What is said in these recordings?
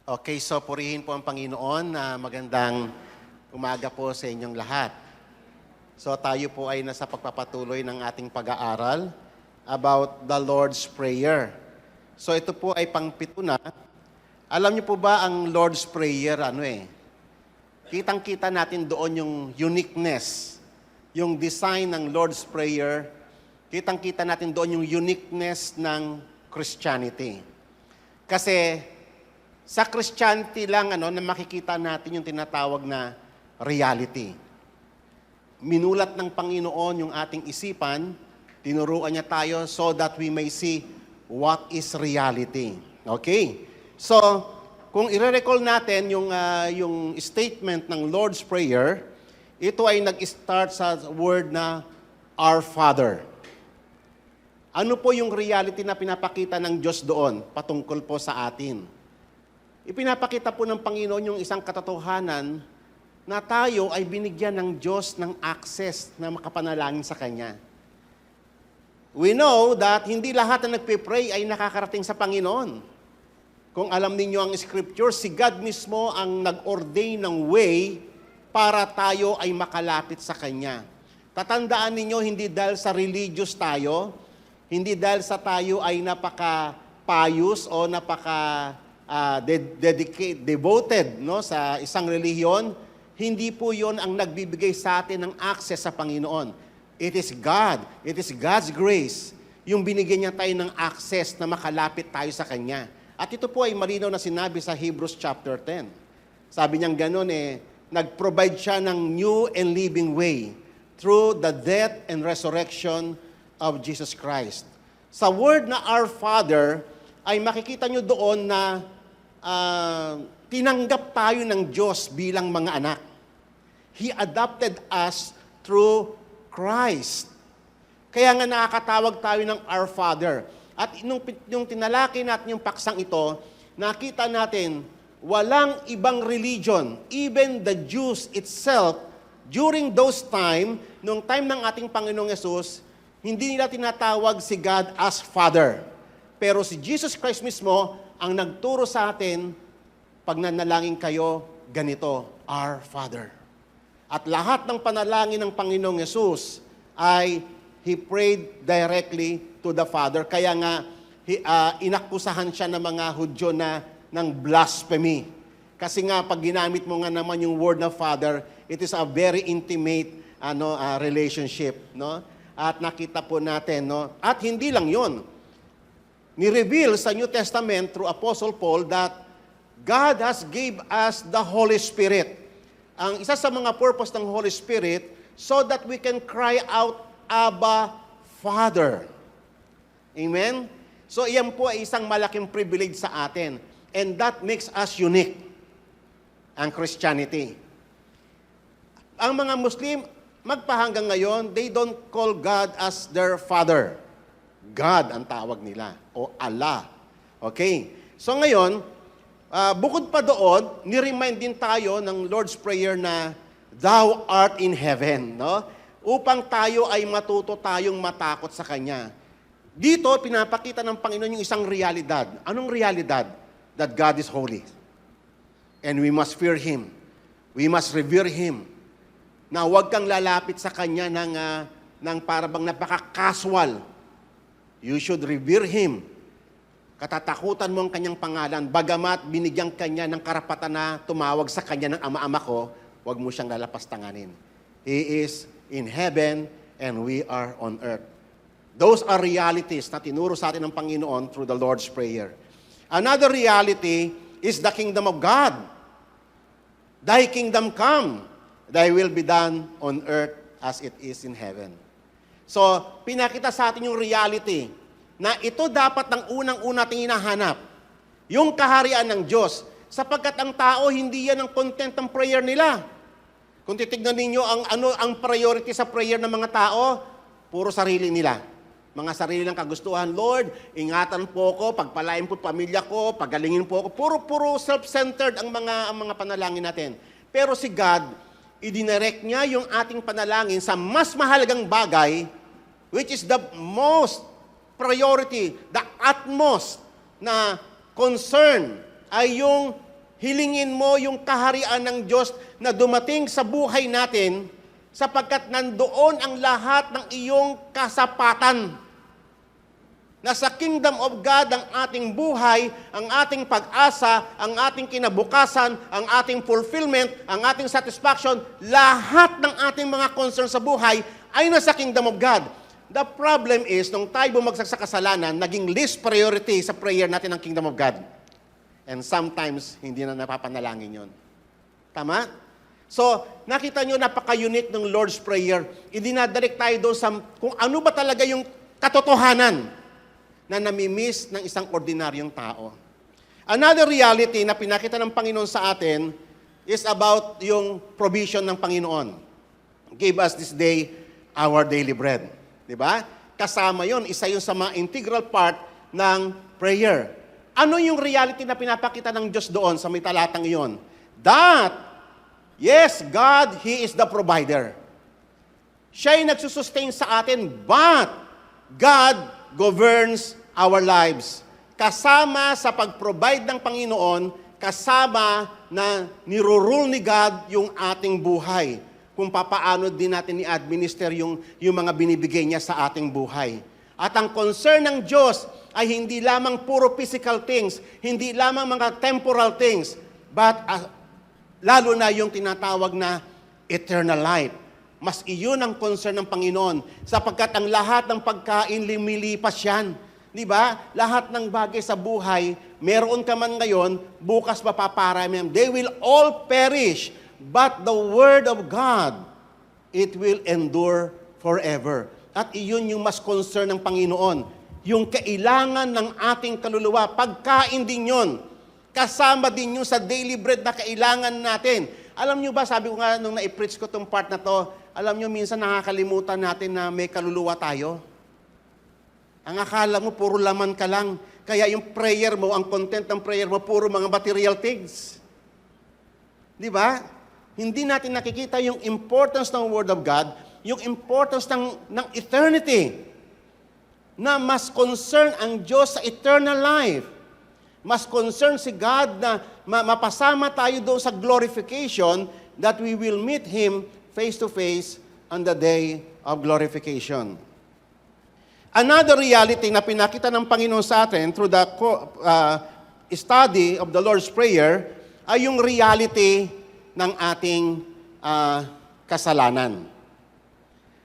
Okay, so purihin po ang Panginoon na magandang umaga po sa inyong lahat. So tayo po ay nasa pagpapatuloy ng ating pag-aaral about the Lord's Prayer. So ito po ay pang-7 na. Alam niyo po ba ang Lord's Prayer, kitang-kita natin doon yung uniqueness, yung design ng Lord's Prayer, kitang-kita natin doon yung uniqueness ng Christianity. Kasi sa Christianity lang na makikita natin yung tinatawag na reality. Minulat ng Panginoon yung ating isipan, tinuruan niya tayo so that we may see what is reality. Okay? So, kung i-recall natin yung statement ng Lord's Prayer, ito ay nag-start sa word na Our Father. Ano po yung reality na pinapakita ng Diyos doon patungkol po sa atin? Ipinapakita po ng Panginoon yung isang katotohanan na tayo ay binigyan ng Diyos ng access na makapanalangin sa Kanya. We know that hindi lahat na nagpe-pray ay nakakarating sa Panginoon. Kung alam ninyo ang Scripture, si God mismo ang nag-ordain ng way para tayo ay makalapit sa Kanya. Tatandaan ninyo, hindi dahil sa religious tayo, hindi dahil sa tayo ay napaka-pious o devoted sa isang relihiyon, hindi po yon ang nagbibigay sa atin ng access sa Panginoon. It is God. It is God's grace yung binigyan niya tayo ng access na makalapit tayo sa Kanya. At ito po ay malinaw na sinabi sa Hebrews chapter 10. Sabi niyang ganun nag-provide siya ng new and living way through the death and resurrection of Jesus Christ. Sa word na Our Father, ay makikita nyo doon na tinanggap tayo ng Diyos bilang mga anak. He adopted us through Christ. Kaya nga nakakatawag tayo ng Our Father. At nung tinalaki natin yung paksang ito, nakita natin walang ibang religion, even the Jews itself, during those time, nung time ng ating Panginoong Yesus, hindi nila tinatawag si God as Father. Pero si Jesus Christ mismo ang nagturo sa atin, pag nanalangin kayo, ganito, Our Father. At lahat ng panalangin ng Panginoong Yesus ay He prayed directly to the Father. Kaya nga, inakusahan siya ng mga Hudyo ng blasphemy. Kasi nga, pag ginamit mo nga naman yung word na Father, it is a very intimate relationship. At nakita po natin, at hindi lang yon. Ni-reveal sa New Testament through Apostle Paul that God has gave us the Holy Spirit. Ang isa sa mga purpose ng Holy Spirit, so that we can cry out, Abba, Father. Amen? So iyan po ay isang malaking privilege sa atin. And that makes us unique, ang Christianity. Ang mga Muslim, magpahanggang ngayon, they don't call God as their Father. God ang tawag nila, o Allah. Okay? So ngayon, bukod pa doon, ni-remind din tayo ng Lord's Prayer na, Thou art in heaven, upang tayo ay matuto tayong matakot sa Kanya. Dito, pinapakita ng Panginoon yung isang realidad. Anong realidad? That God is holy. And we must fear Him. We must revere Him. Na huwag kang lalapit sa Kanya ng parabang napaka-casual. You should revere Him. Katatakutan mo ang Kanyang pangalan, bagamat binigyan Kanya ng karapatan na tumawag sa Kanya ng ama-ama ko, huwag mo siyang lalapastanganin. He is in heaven and we are on earth. Those are realities na tinuro sa atin ng Panginoon through the Lord's Prayer. Another reality is the kingdom of God. Thy kingdom come, thy will be done on earth as it is in heaven. So, pinakita sa atin yung reality na ito dapat ang unang-una nating hinahanap. Yung kaharian ng Diyos. Sapagkat ang tao, hindi yan ang content ng prayer nila. Kung titignan ninyo ang priority sa prayer ng mga tao, puro sarili nila. Mga sarili ng kagustuhan, Lord, ingatan po ako, pagpalain po pamilya ko, pagalingin po ako. Puro self-centered ang mga panalangin natin. Pero si God, idinirect niya yung ating panalangin sa mas mahalagang bagay, which is the most priority, the utmost na concern ay yung Hilingin mo yung kaharian ng Diyos na dumating sa buhay natin sapagkat nandoon ang lahat ng iyong kasapatan. Na sa kingdom of God ang ating buhay, ang ating pag-asa, ang ating kinabukasan, ang ating fulfillment, ang ating satisfaction, lahat ng ating mga concern sa buhay ay nasa kingdom of God. The problem is, nung tayo bumagsak sa kasalanan, naging least priority sa prayer natin ang kingdom of God. And sometimes, hindi na napapanalangin yon. Tama? So, nakita nyo, napaka-unique ng Lord's Prayer. Idinadalik tayo doon sa kung ano ba talaga yung katotohanan na namimiss ng isang ordinaryong tao. Another reality na pinakita ng Panginoon sa atin is about yung provision ng Panginoon. Give us this day our daily bread. Diba? Kasama yon, isa yun sa mga integral part ng prayer. Ano yung reality na pinapakita ng Diyos doon sa may talatang iyon? That, yes, God, He is the provider. Siya ay nagsusustain sa atin, but God governs our lives. Kasama sa pag-provide ng Panginoon, kasama na nirurule ni God yung ating buhay. Kung papaano din natin i-administer yung mga binibigay niya sa ating buhay. At ang concern ng Diyos ay hindi lamang puro physical things, hindi lamang mga temporal things, but lalo na yung tinatawag na eternal life. Mas iyon ang concern ng Panginoon sapagkat ang lahat ng pagkain lumilipas yan. Di ba? Lahat ng bagay sa buhay, meron ka man ngayon, bukas mapaparami. They will all perish, but the Word of God, it will endure forever. At iyon yung mas concern ng Panginoon. Yung kailangan ng ating kaluluwa, pagkain din yun. Kasama din yun sa daily bread na kailangan natin. Alam nyo ba, sabi ko nga nung na-preach ko tong part na to, alam nyo, minsan nakakalimutan natin na may kaluluwa tayo. Ang akala mo, puro laman ka lang. Kaya yung prayer mo, ang content ng prayer mo, puro mga material things. Di ba? Hindi natin nakikita yung importance ng Word of God, yung importance ng eternity. Na mas concern ang Diyos sa eternal life. Mas concern si God na mapasama tayo doon sa glorification that we will meet Him face to face on the day of glorification. Another reality na pinakita ng Panginoon sa atin through the study of the Lord's Prayer ay yung reality ng ating kasalanan.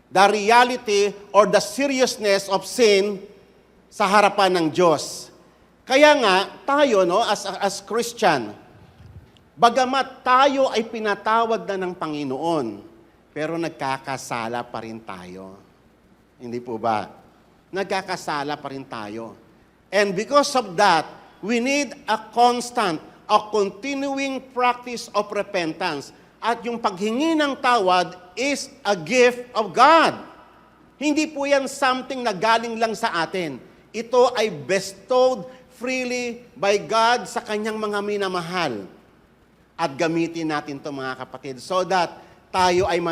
The reality or the seriousness of sin sa harapan ng Diyos. Kaya nga, tayo, no, as Christian, bagamat tayo ay pinatawad na ng Panginoon, pero nagkakasala pa rin tayo. Hindi po ba? Nagkakasala pa rin tayo. And because of that, we need a constant, a continuing practice of repentance. At yung paghingi ng tawad is a gift of God. Hindi po yan something na galing lang sa atin. Ito ay bestowed freely by God sa kanyang mga minamahal. At gamitin natin ito, mga kapatid, so that tayo ay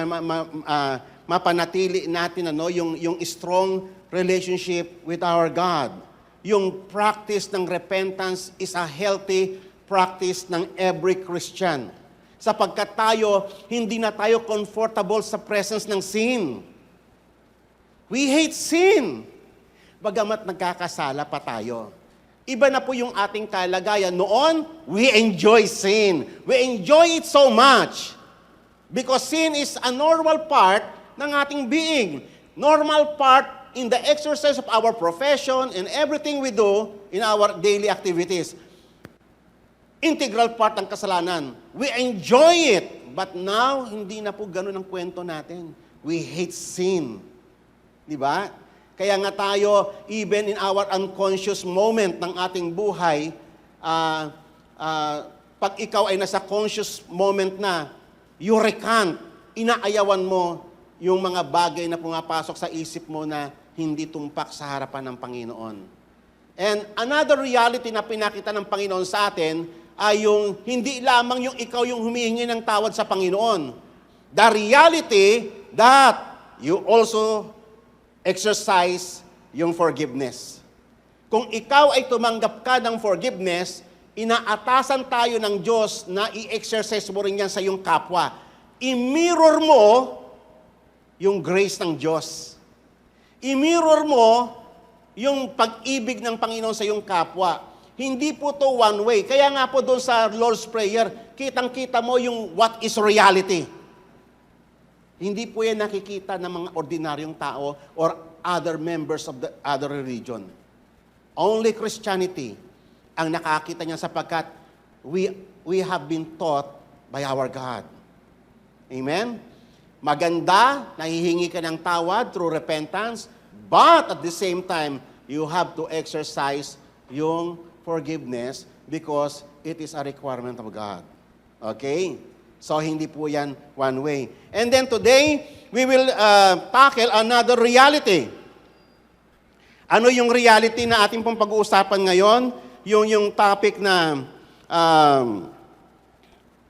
mapanatili natin yung strong relationship with our God. Yung practice ng repentance is a healthy practice ng every Christian. Sapagkat tayo, hindi na tayo comfortable sa presence ng sin. We hate sin. Bagamat nagkakasala pa tayo. Iba na po yung ating kalagayan. Noon, we enjoy sin. We enjoy it so much. Because sin is a normal part ng ating being. Normal part in the exercise of our profession and everything we do in our daily activities. Integral part ng kasalanan. We enjoy it. But now, hindi na po ganun ang kwento natin. We hate sin. Di ba? Kaya nga tayo, even in our unconscious moment ng ating buhay, pag ikaw ay nasa conscious moment na, you recant, inaayawan mo yung mga bagay na pumapasok sa isip mo na hindi tumpak sa harapan ng Panginoon. And another reality na pinakita ng Panginoon sa atin ay yung hindi lamang yung ikaw yung humihingi ng tawad sa Panginoon. The reality that you also exercise yung forgiveness. Kung ikaw ay tumanggap ka ng forgiveness, inaatasan tayo ng Diyos na i-exercise mo rin yan sa iyong kapwa. I-mirror mo yung grace ng Diyos. I-mirror mo yung pag-ibig ng Panginoon sa iyong kapwa. Hindi po to one way. Kaya nga po doon sa Lord's Prayer, kitang-kita mo yung what is reality. Hindi po yan nakikita ng mga ordinaryong tao or other members of the other religion. Only Christianity ang nakakita niya sapagkat we have been taught by our God. Amen? Maganda, nahihingi ka ng tawad through repentance, but at the same time, you have to exercise yung forgiveness because it is a requirement of God. Okay? So, hindi po yan one way. And then today, we will tackle another reality. Ano yung reality na ating pong pag-uusapan ngayon? Yung topic na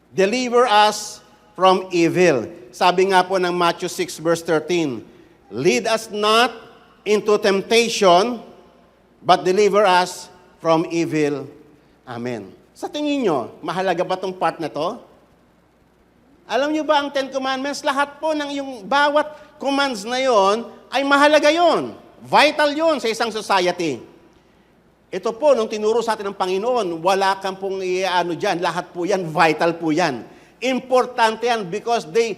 deliver us from evil. Sabi nga po ng Matthew 6 verse 13, lead us not into temptation, but deliver us from evil. Amen. Sa tingin nyo, mahalaga ba itong part na to? Alam nyo ba ang Ten Commandments? Lahat po ng yung bawat commands na yon ay mahalaga yon. Vital yon sa isang society. Ito po, nung tinuro sa atin ng Panginoon, wala kang pong iano dyan. Lahat po yan, vital po yan. Importante yan because they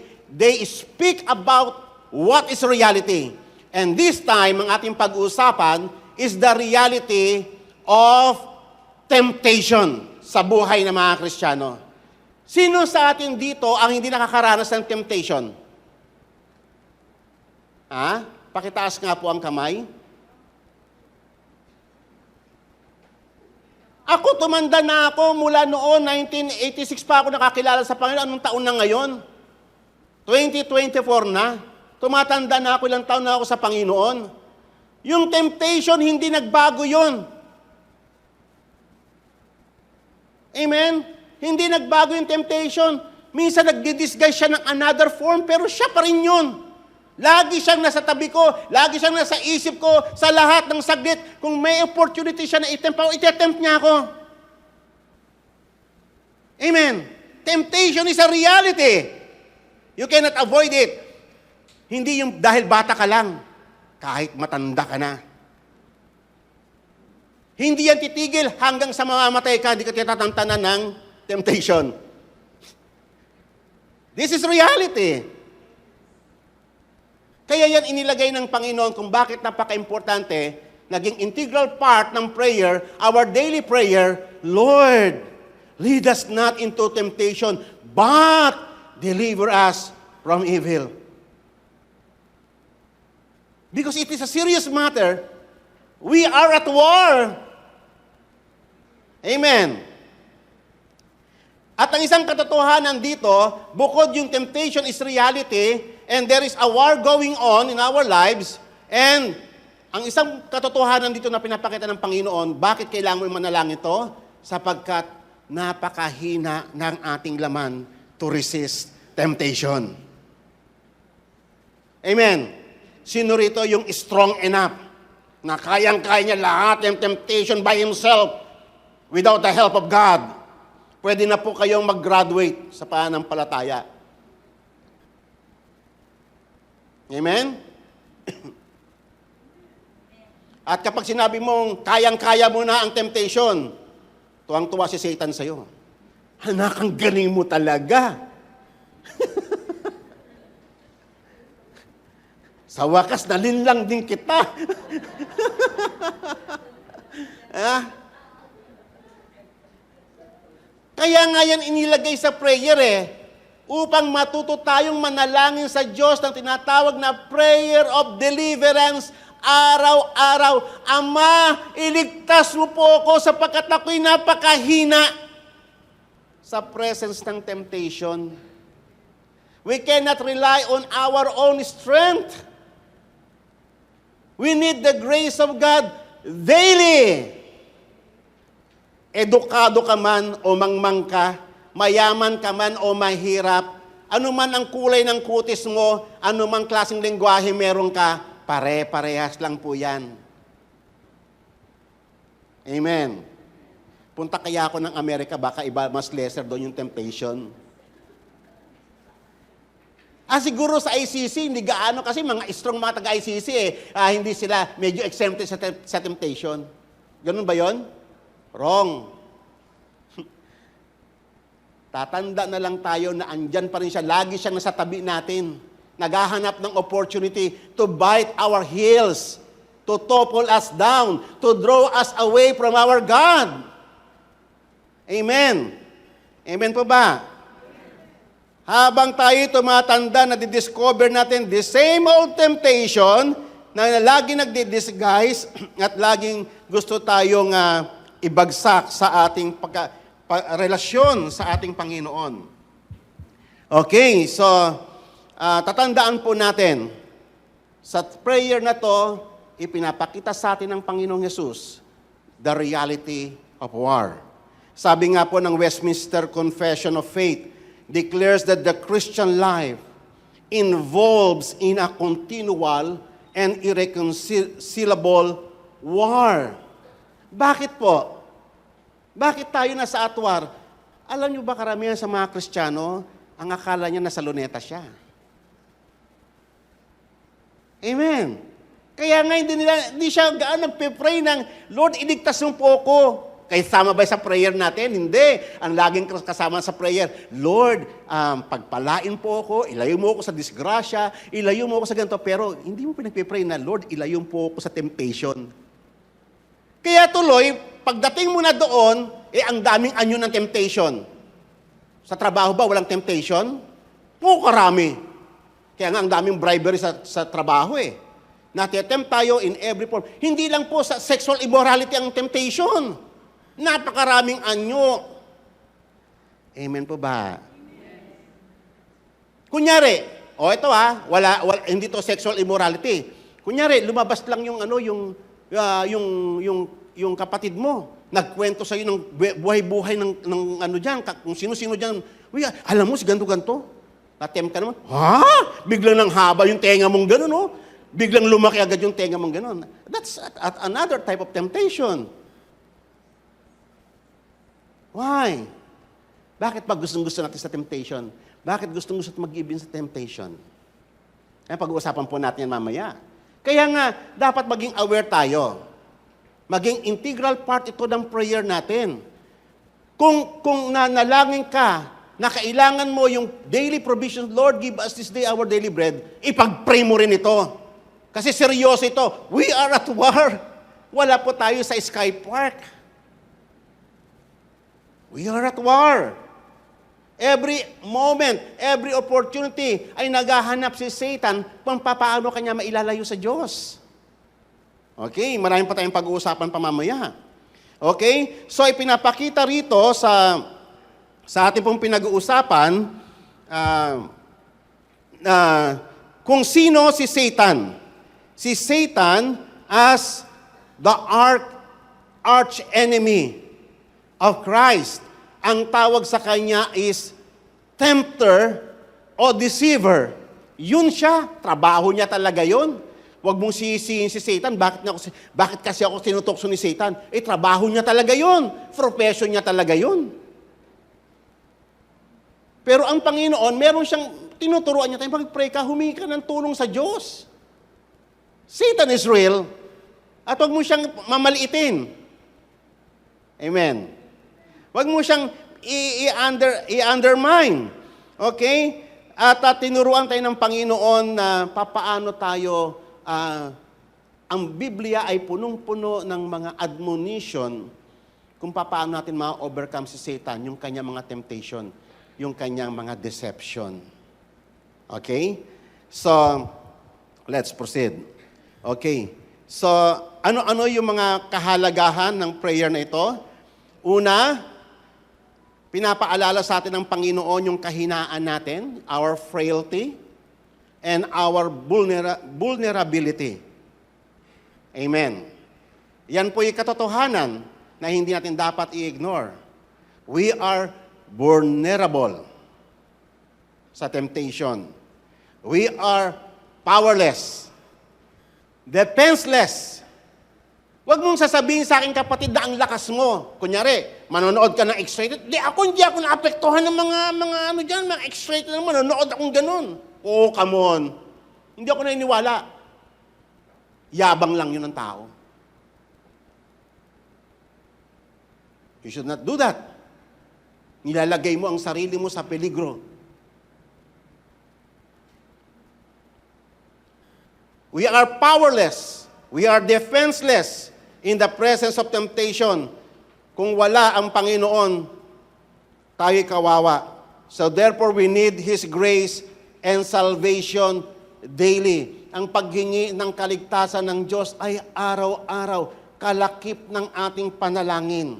speak about what is reality. And this time, ang ating pag-uusapan is the reality of temptation sa buhay ng mga Kristiyano. Sino sa atin dito ang hindi nakakaranas ng temptation? Pakitaas nga po ang kamay. Ako, tumanda na ako mula noon, 1986 pa ako nakakilala sa Panginoon. Anong taon na ngayon? 2024 na. Tumatanda na ako, ilang taon na ako sa Panginoon. Yung temptation, hindi nagbago yon. Amen? Hindi nagbago yung temptation. Minsan nagdi-disguise siya ng another form, pero siya pa rin yun. Lagi siyang nasa tabi ko, lagi siyang nasa isip ko, sa lahat ng saglit. Kung may opportunity siya na i-tempt ako, iti-tempt niya ako. Amen. Temptation is a reality. You cannot avoid it. Hindi yung dahil bata ka lang, kahit matanda ka na. Hindi yan titigil hanggang sa mamamatay ka, hindi ka tinatantanan ng temptation. This is reality. Kaya yan inilagay ng Panginoon kung bakit napaka-importante, naging integral part ng prayer, our daily prayer, Lord, lead us not into temptation, but deliver us from evil. Because it is a serious matter. We are at war. Amen. At ang isang katotohanan dito, bukod yung temptation is reality, and there is a war going on in our lives, and ang isang katotohanan dito na pinapakita ng Panginoon, bakit kailangan mo manalangin ito? Sapagkat napakahina ng ating laman to resist temptation. Amen. Sino rito yung strong enough na kayang-kaya niya lahat ng temptation by himself without the help of God? Pwede na po kayong mag-graduate sa pananampalataya. Amen? At kapag sinabi mong kayang-kaya mo na ang temptation, tuwang-tuwa si Satan sa'yo. Anak, ang galing mo talaga. Sa wakas, nalinlang din kita. Kaya nga yan inilagay sa prayer upang matuto tayong manalangin sa Diyos ng tinatawag na prayer of deliverance araw-araw. Ama, iligtas mo po ako sapagkat ako'y napakahina sa presence ng temptation. We cannot rely on our own strength. We need the grace of God daily. Edukado ka man o mangmang ka, mayaman ka man o mahirap, ano man ang kulay ng kutis mo, ano man klaseng lengguwahe meron ka, pare-parehas lang po yan. Amen. Punta kaya ako ng Amerika, baka iba, mas lesser doon yung temptation. Siguro sa ICC, hindi gaano kasi mga strong mga taga-ICC hindi sila medyo exempted sa temptation. Ganun ba yon? Wrong. Tatanda na lang tayo na andyan pa rin siya. Lagi siyang nasa tabi natin. Naghahanap ng opportunity to bite our heels, to topple us down, to draw us away from our God. Amen. Amen po ba? Habang tayo tumatanda, nadidiscover natin the same old temptation na lagi nagdi-disguise at laging gusto tayong ibagsak sa ating relasyon sa ating Panginoon. Okay, so tatandaan po natin, sa prayer na to, ipinapakita sa atin ng Panginoong Yesus the reality of war. Sabi nga po ng Westminster Confession of Faith, declares that the Christian life involves in a continual and irreconcilable war. Bakit po? Bakit tayo nasa at war? Alam niyo ba karamihan sa mga Kristiyano, ang akala niya nasa luneta siya. Amen. Kaya nga hindi siya gaano nagpe-pray ng, Lord, iligtas mo po ako. Kaya sama ba sa prayer natin? Hindi. Ang laging kasama sa prayer, Lord, pagpalain po ako, ilayo mo ako sa disgrasya, ilayo mo ako sa ganito. Pero hindi mo pinagpipray na, Lord, ilayo po ako sa temptation. Kaya tuloy, pagdating mo na doon, ang daming anyo ng temptation. Sa trabaho ba, walang temptation? Karami. Kaya nga, ang daming bribery sa trabaho Nati-attempt tayo in every form. Hindi lang po sa sexual immorality ang temptation. Napakaraming anyo. Amen po ba? Kunyari, ito hindi to sexual immorality. Kunyari, lumabas lang yung yung kapatid mo. Nagkwento sa iyo ng buhay-buhay ng diyan, kung sino-sino diyan. Uy, alam mo si ganto-ganto. Attempt ka naman. Biglang nang haba yung tenga mong gano'n, Biglang lumaki agad yung tenga mong gano'n. That's another type of temptation. Why? Bakit pag gustong-gusto natin sa temptation? Bakit gustong-gusto mag-give in sa temptation? Kaya pag-uusapan po natin yan mamaya. Kaya nga, dapat maging aware tayo. Maging integral part ito ng prayer natin. Kung nanalangin ka, na kailangan mo yung daily provision, Lord, give us this day our daily bread, ipag-pray mo rin ito. Kasi seryoso ito. We are at war. Wala po tayo sa Sky Park. We are at war. Every moment, every opportunity ay naghahanap si Satan kung paano kanya mailalayo sa Diyos. Okay, marami pa tayong pag-uusapan pa mamaya. Okay? So ipinapakita rito sa ating pong pinag-uusapan kung sino si Satan. Si Satan as the arch enemy of Christ. Ang tawag sa kanya is tempter o deceiver. Yun siya, trabaho niya talaga yun. Huwag mong sisihin si Satan, bakit kasi ako tinutokso ni Satan? Trabaho niya talaga yun. Profession niya talaga yun. Pero ang Panginoon, meron siyang tinuturuan niya tayo, pag-pray ka, humingi ka ng tulong sa Diyos. Satan is real. At huwag mo siyang mamaliitin. Amen. Huwag mo siyang i-undermine. Okay? At tinuruan tayo ng Panginoon na papaano tayo, ang Biblia ay punong-puno ng mga admonition kung paano natin ma-overcome si Satan, yung kanyang mga temptation, yung kanyang mga deception. Okay? So, let's proceed. Okay. So, ano yung mga kahalagahan ng prayer na ito? Una, pinapaalala sa atin ng Panginoon yung kahinaan natin, our frailty, and our vulnerability. Amen. Yan po yung katotohanan na hindi natin dapat i-ignore. We are vulnerable sa temptation. We are powerless, defenseless. Huwag mong sasabihin sa akin, kapatid, na ang lakas mo. Kunyari, manonood ka ng X-rated. Hindi ako naapektuhan ng mga X-rated na manonood akong ganun. Oo, come on. Hindi ako naniniwala. Yabang lang yun ng tao. You should not do that. Nilalagay mo ang sarili mo sa peligro. We are powerless. We are defenseless in the presence of temptation. Kung wala ang Panginoon, tayo'y kawawa. So therefore, we need His grace and salvation daily. Ang paghingi ng kaligtasan ng Diyos ay araw-araw, kalakip ng ating panalangin.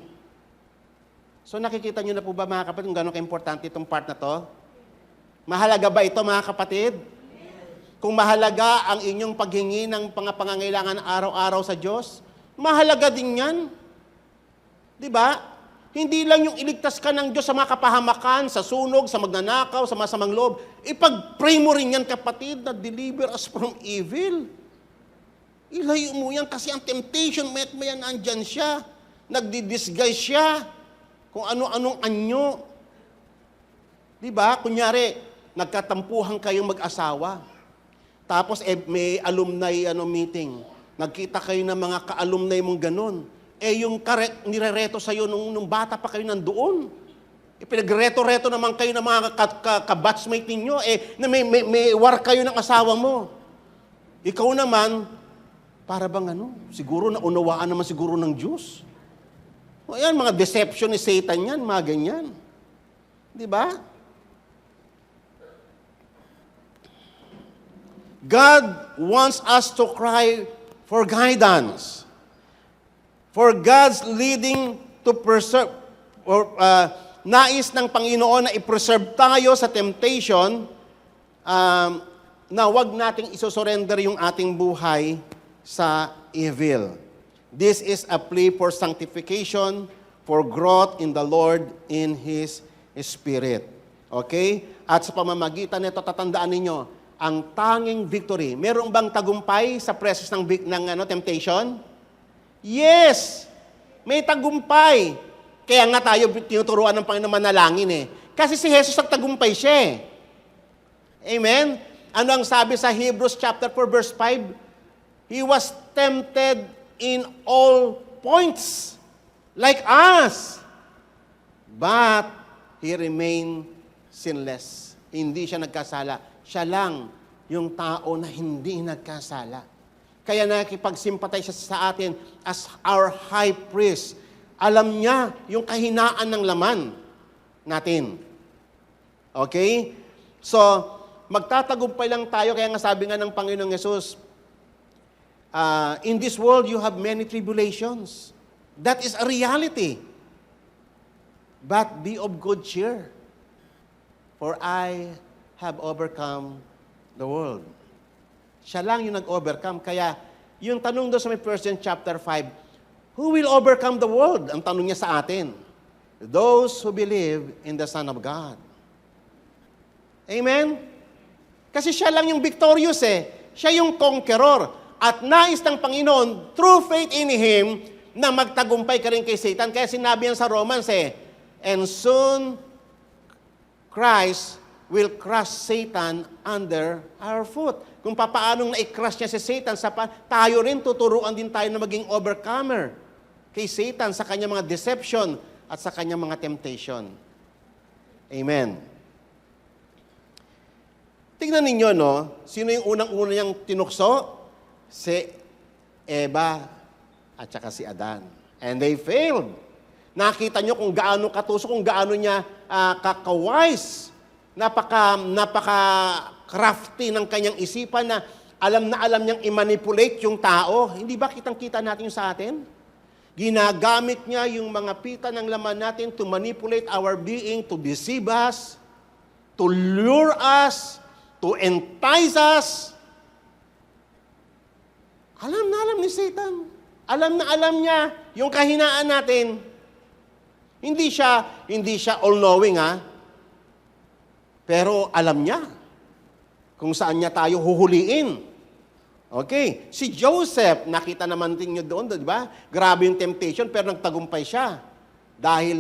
So nakikita niyo na po ba, mga kapatid, kung gano'ng ka-importante itong part na to? Mahalaga ba ito, mga kapatid? Kung mahalaga ang inyong paghingi ng pangangailangan araw-araw sa Diyos, mahalaga din yan. Di ba? Hindi lang yung iligtas ka ng Diyos sa mga kapahamakan, sa sunog, sa magnanakaw, sa masamang loob. Ipag-pray mo rin yan, kapatid, na deliver us from evil. Ilayo mo yan kasi ang temptation, may andyan siya. Nagdi-disguise siya. Kung ano-anong anyo. Di ba? Kunyari, nagkatampuhan kayong mag-asawa. Tapos may alumni meeting. Nagkita kayo ng mga ka-alumni mong ganun. Yung nirereto sa'yo nung bata pa kayo nandoon. Pinagreto-reto naman kayo ng mga ka-batchmate ninyo. Na may war kayo ng asawa mo. Ikaw naman, para bang siguro naunawaan naman siguro ng Diyos. O yan, mga deception ni Satan yan, mga ganyan. Di ba? God wants us to cry for guidance. For God's leading to preserve, nais ng Panginoon na i-preserve tayo sa temptation, na wag nating isosurrender yung ating buhay sa evil. This is a plea for sanctification, for growth in the Lord, in His Spirit. Okay? At sa pamamagitan nito, tatandaan ninyo, ang tanging victory. Meron bang tagumpay sa presence ng temptation? Yes! May tagumpay. Kaya nga tayo tinuturuan ng Panginoon manalangin Kasi si Jesus nagtagumpay siya Amen? Ano ang sabi sa Hebrews chapter 4 verse 5? He was tempted in all points like us. But He remained sinless. Hindi siya nagkasala. Siya lang yung tao na hindi nagkasala. Kaya nakikipagsympathize siya sa atin as our high priest. Alam niya yung kahinaan ng laman natin. Okay? So, magtatagumpay lang tayo. Kaya nga sabi nga ng Panginoong Yesus, in this world you have many tribulations. That is a reality. But be of good cheer. For I have overcome the world. Siya lang yung nag-overcome. Kaya, yung tanong doon sa may 1 John chapter 5, who will overcome the world? Ang tanong niya sa atin. Those who believe in the Son of God. Amen? Kasi siya lang yung victorious Siya yung conqueror. At nais ng Panginoon, through faith in Him, na magtagumpay ka rin kay Satan. Kaya sinabi yan sa Romans and soon, Christ will crush Satan under our foot. Kung papaanong na-crush niya si Satan, tayo rin tuturuan din tayo na maging overcomer kay Satan sa kanyang mga deception at sa kanyang mga temptation. Amen. Tingnan ninyo, sino yung unang-una niyang tinukso? Si Eva at saka si Adan. And they failed. Nakita niyo kung gaano katusok, kung gaano niya kakawise. Napaka-crafty ng kanyang isipan na alam niyang i-manipulate yung tao. Hindi ba kitang-kita natin yung sa atin? Ginagamit niya yung mga pita ng laman natin to manipulate our being, to deceive us, to lure us, to entice us. Alam na alam ni Satan. Alam na alam niya yung kahinaan natin. Hindi siya all-knowing, Pero alam niya kung saan niya tayo huhuliin. Okay. Si Joseph, nakita naman din nyo doon, di ba? Grabe yung temptation, pero nagtagumpay siya. Dahil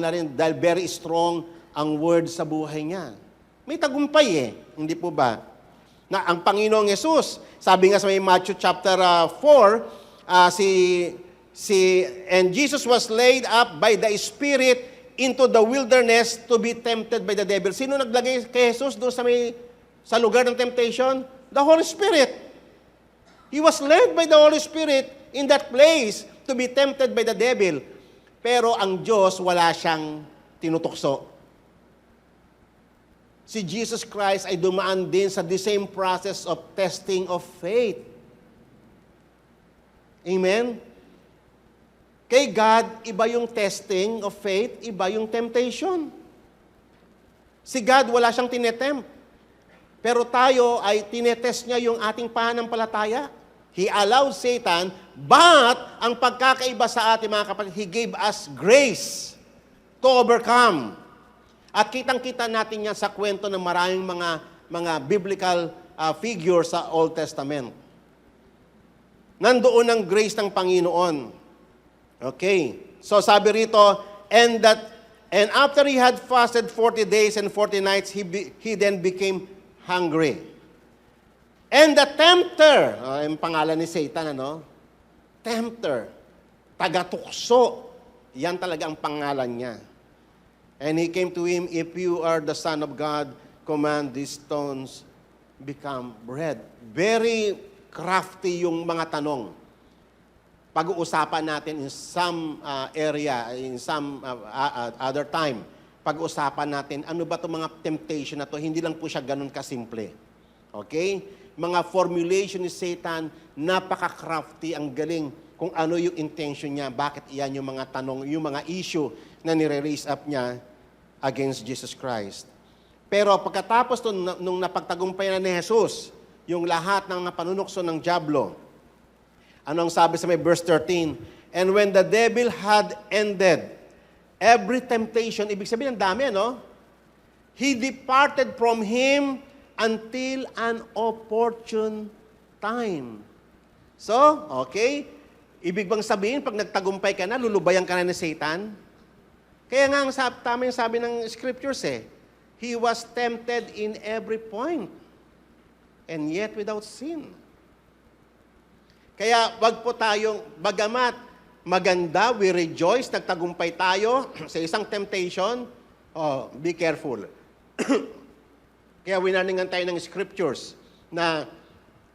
very strong ang word sa buhay niya. May tagumpay hindi po ba? Na ang Panginoong Yesus, sabi nga sa may Matthew chapter 4, and Jesus was laid up by the Spirit into the wilderness to be tempted by the devil. Sino naglagay kay Jesus doon sa lugar ng temptation? The Holy Spirit. He was led by the Holy Spirit in that place to be tempted by the devil. Pero ang Diyos, wala siyang tinutukso. Si Jesus Christ ay dumaan din sa the same process of testing of faith. Amen? Kay God, iba yung testing of faith, iba yung temptation. Si God, wala siyang tinetempt. Pero tayo ay tinetest niya yung ating pananampalataya. He allowed Satan, but ang pagkakaiba sa ating mga kapatid, He gave us grace to overcome. At kitang-kita natin yan sa kwento ng maraming mga biblical figures sa Old Testament. Nandoon ang grace ng Panginoon. Okay. So sabi rito, and after he had fasted 40 days and 40 nights, he then became hungry. And the tempter, yung pangalan ni Satan, Tempter, tagatukso. Yan talaga ang pangalan niya. And he came to him, if you are the Son of God, command these stones become bread. Very crafty yung mga tanong. Pag-uusapan natin in some area, in some other time. Pag-uusapan natin, ano ba itong mga temptation na to? Hindi lang po siya ganun kasimple. Okay? Mga formulation ni Satan, napaka-crafty, ang galing kung ano yung intention niya, bakit iyan yung mga tanong, yung mga issue na nire-raise up niya against Jesus Christ. Pero pagkatapos nung napagtagumpay na ni Jesus, yung lahat ng panunukso ng dyablo, anong sabi sa may verse 13? And when the devil had ended every temptation, ibig sabihin, ang dami, he departed from him until an opportune time. So, okay, ibig bang sabihin, pag nagtagumpay ka na, lulubayan ka na ni Satan? Kaya nga, tama yung sabi ng scriptures he was tempted in every point, and yet without sin. Kaya wag po tayong, bagamat maganda, we rejoice, nagtagumpay tayo sa isang temptation, be careful. Kaya winaningan tayo ng scriptures na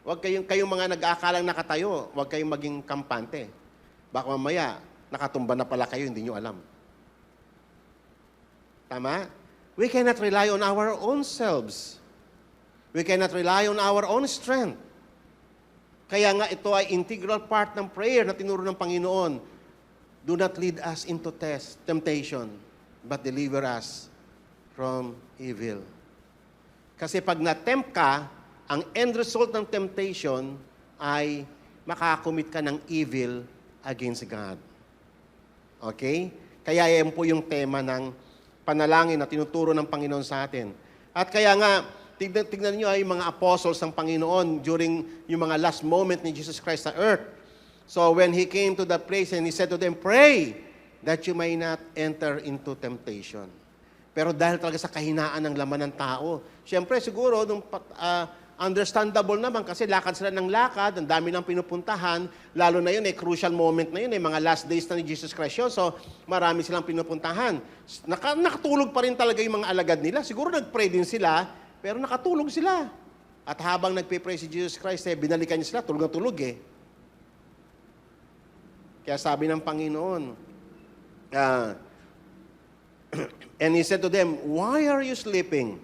wag kayong mga nag-aakalang nakatayo, wag kayong maging kampante. Baka mamaya, nakatumba na pala kayo, hindi nyo alam. Tama? We cannot rely on our own selves. We cannot rely on our own strength. Kaya nga ito ay integral part ng prayer na tinuro ng Panginoon. Do not lead us into temptation, but deliver us from evil. Kasi pag na-tempt ka, ang end result ng temptation ay makakumit ka ng evil against God. Okay? Kaya yan po yung tema ng panalangin na tinuturo ng Panginoon sa atin. At kaya nga, tignan niyo ay mga apostles ng Panginoon during yung mga last moment ni Jesus Christ sa earth. So when He came to the place and He said to them, pray that you may not enter into temptation. Pero dahil talaga sa kahinaan ng laman ng tao, siyempre siguro, understandable naman kasi lakad sila ng lakad, ang dami nang pinupuntahan, lalo na yun, crucial moment na yun, mga last days na ni Jesus Christ yun, so marami silang pinupuntahan. Nakatulog pa rin talaga yung mga alagad nila. Siguro nag-pray din sila, pero nakatulog sila. At habang nagpe-pray si Jesus Christ, binalikan niya sila, tulog na tulog Kaya sabi ng Panginoon, and He said to them, why are you sleeping?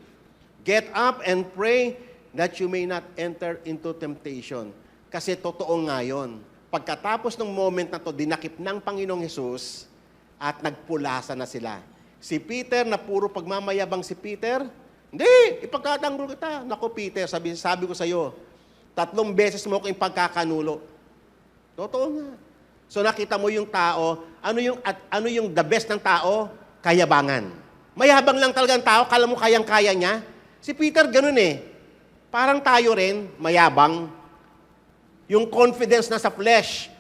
Get up and pray that you may not enter into temptation. Kasi totoo nga yun. Pagkatapos ng moment na to, dinakip ng Panginoong Hesus at nagpulasa na sila. Si Peter, na puro pagmamayabang si Peter, hindi, ipagkatanggol kita. Naku Peter, sabi ko sa iyo, 3 beses mo ko ipagkakanulo. Totoo nga. So nakita mo yung tao, ano yung the best ng tao? Kayabangan. Mayabang lang talaga ang tao, kala mo kayang-kaya niya. Si Peter ganun Parang tayo rin, mayabang. Yung confidence na sa flesh.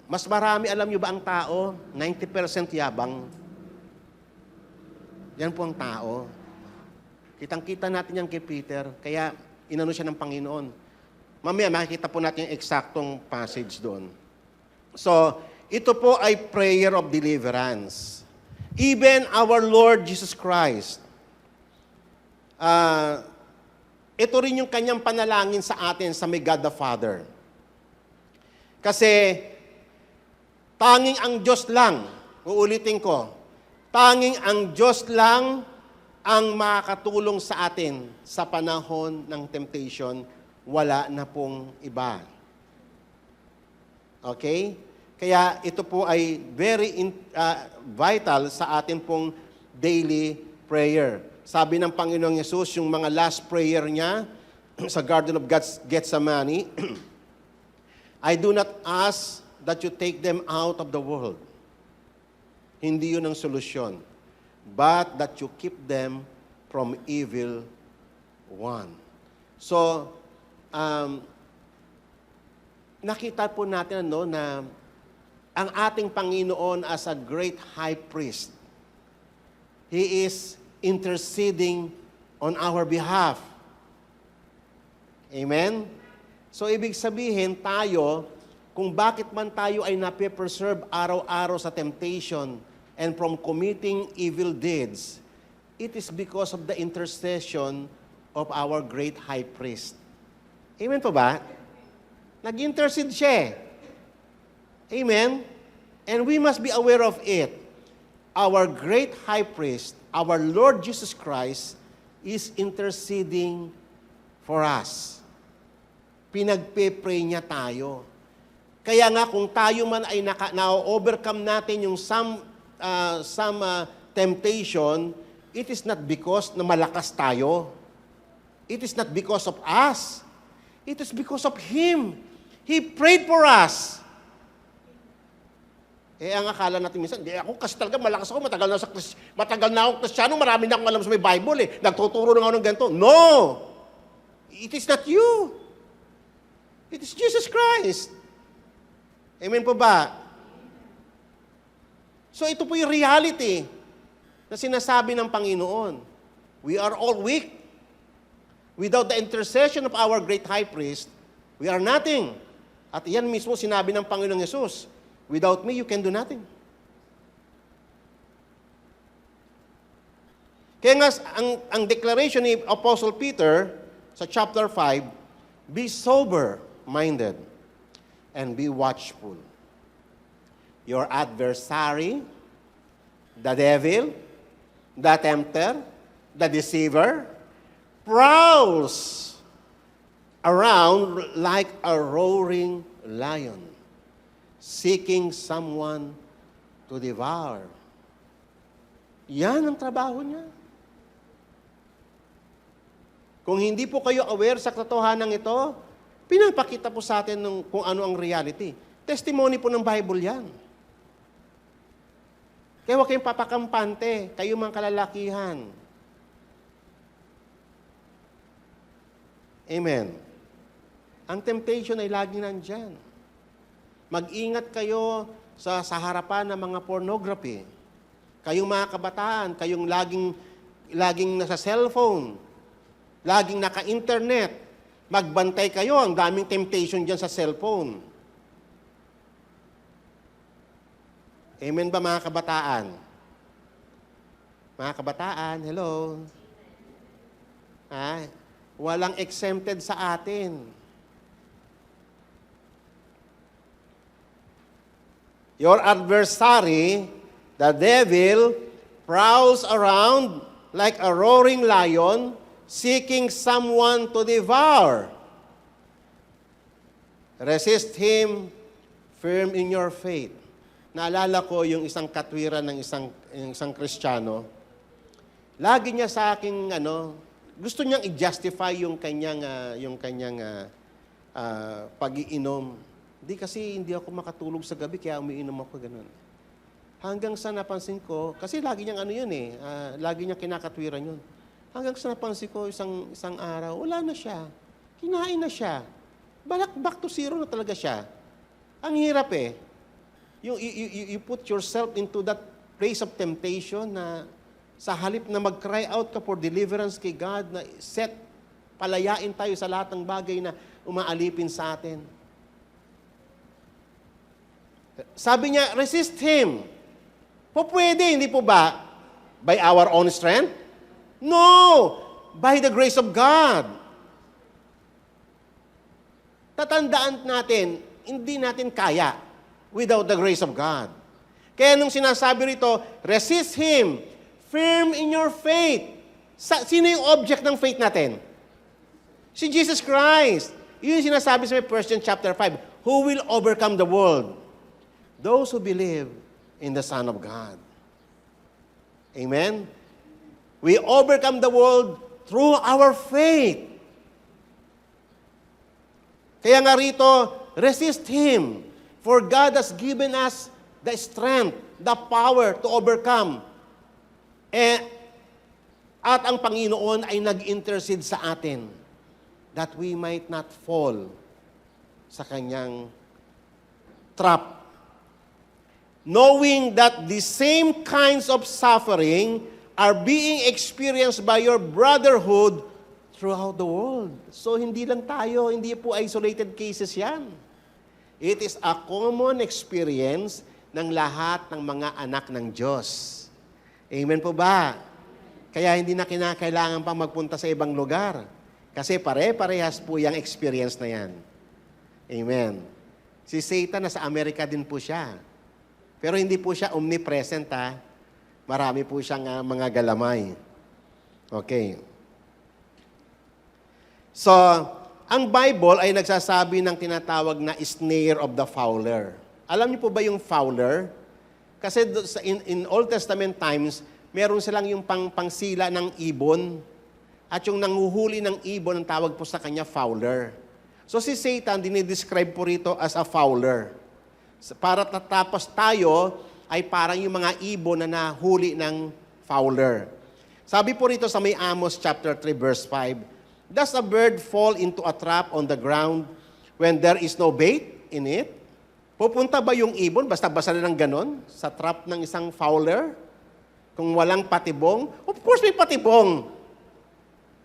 Mas marami, alam nyo ba ang tao? 90% yabang. Yan po ang tao. Kitang-kita natin yan kay Peter. Kaya inano siya ng Panginoon. Mamaya makikita po natin yung eksaktong passage doon. So, ito po ay prayer of deliverance. Even our Lord Jesus Christ, ito rin yung kanyang panalangin sa atin sa may God the Father. Kasi, tanging ang Diyos lang, uulitin ko, tanging ang Diyos lang ang makakatulong sa atin sa panahon ng temptation, wala na pong iba. Okay? Kaya ito po ay very vital sa atin pong daily prayer. Sabi ng Panginoong Yesus, yung mga last prayer niya sa Garden of Gethsemane, I do not ask that you take them out of the world. Hindi yun ang solusyon. But that you keep them from evil one. So, nakita po natin na ang ating Panginoon as a great high priest, He is interceding on our behalf. Amen? So, ibig sabihin tayo, kung bakit man tayo ay nape-preserve araw-araw sa temptation and from committing evil deeds, it is because of the intercession of our great high priest. Amen po ba? Nag-intercede siya. Amen? And we must be aware of it. Our great high priest, our Lord Jesus Christ, is interceding for us. Pinagpe-pray niya tayo. Kaya nga kung tayo man ay na-overcome natin yung some temptation, it is not because na malakas tayo. It is not because of us. It is because of Him. He prayed for us. Ang akala natin minsan, ako kasi talaga malakas ako, matagal na akong Kristiyano, marami na akong alam sa may Bible nagtuturo na ako ng ganito. No! It is not you. It is Jesus Christ. Amen po ba? So ito po yung reality na sinasabi ng Panginoon. We are all weak. Without the intercession of our great high priest, we are nothing. At yan mismo sinabi ng Panginoong Yesus, without me, you can do nothing. Kaya nga, ang declaration ni Apostle Peter sa chapter 5, be sober-minded and be watchful. Your adversary, the devil, the tempter, the deceiver, prowls around like a roaring lion, seeking someone to devour. Yan ang trabaho niya. Kung hindi po kayo aware sa katotohanan ito, pinapakita po sa atin kung ano ang reality. Testimony po ng Bible yan. Kaya huwag kayong papakampante, kayo mga kalalakihan. Amen. Ang temptation ay laging nandyan. Mag-ingat kayo sa harapan ng mga pornography. Kayong mga kabataan, kayong laging nasa cellphone, laging naka-internet. Magbantay kayo, ang daming temptation dyan sa cellphone. Amen ba mga kabataan? Mga kabataan, hello? Walang exempted sa atin. Your adversary, the devil, prowls around like a roaring lion, seeking someone to devour. Resist him firm in your faith. Naalala ko yung isang katwiran ng isang Kristiyano. Lagi niya sa akin, gusto niyang i-justify yung kanyang pag-iinom. Hindi ako makatulog sa gabi, kaya umiinom ako ganun. Hanggang sa napansin ko, kasi lagi niyang lagi niyang kinakatwiran yun. Hanggang sa napansin ko, isang araw, wala na siya. Kinain na siya. back to zero na talaga siya. Ang hirap eh. You put yourself into that place of temptation na sa halip na mag-cry out ka for deliverance kay God, na palayain tayo sa lahat ng bagay na umaalipin sa atin. Sabi niya, resist Him. Pwede, hindi po ba? By our own strength? No! By the grace of God. Tatandaan natin, hindi natin kaya without the grace of God. Kaya nung sinasabi rito, resist Him, firm in your faith. Sino yung object ng faith natin? Si Jesus Christ. Yun yung sinasabi sa 1 John chapter 5, who will overcome the world? Those who believe in the Son of God. Amen? We overcome the world through our faith. Kaya nga rito, resist Him. For God has given us the strength, the power to overcome. At ang Panginoon ay nag-intercede sa atin that we might not fall sa Kanyang trap. Knowing that the same kinds of suffering are being experienced by your brotherhood throughout the world. So hindi lang tayo, hindi po isolated cases yan. It is a common experience ng lahat ng mga anak ng Diyos. Amen po ba? Kaya hindi na kinakailangan pang magpunta sa ibang lugar. Kasi pare-parehas po yung experience na yan. Amen. Si Satan nasa Amerika din po siya. Pero hindi po siya omnipresent ha. Marami po siyang mga galamay. Okay. So, ang Bible ay nagsasabi ng tinatawag na snare of the fowler. Alam niyo po ba yung fowler? Kasi in Old Testament times, meron silang yung pangsila ng ibon. At yung nanguhuli ng ibon, ang tawag po sa kanya fowler. So si Satan, dinidescribe po rito as a fowler. Para tapos tayo, ay parang yung mga ibon na nahuli ng fowler. Sabi po rito sa may Amos chapter 3 verse 5, does a bird fall into a trap on the ground when there is no bait in it? Pupunta ba yung ibon, basta-basta na ng ganon, sa trap ng isang fowler? Kung walang patibong? Of course may patibong.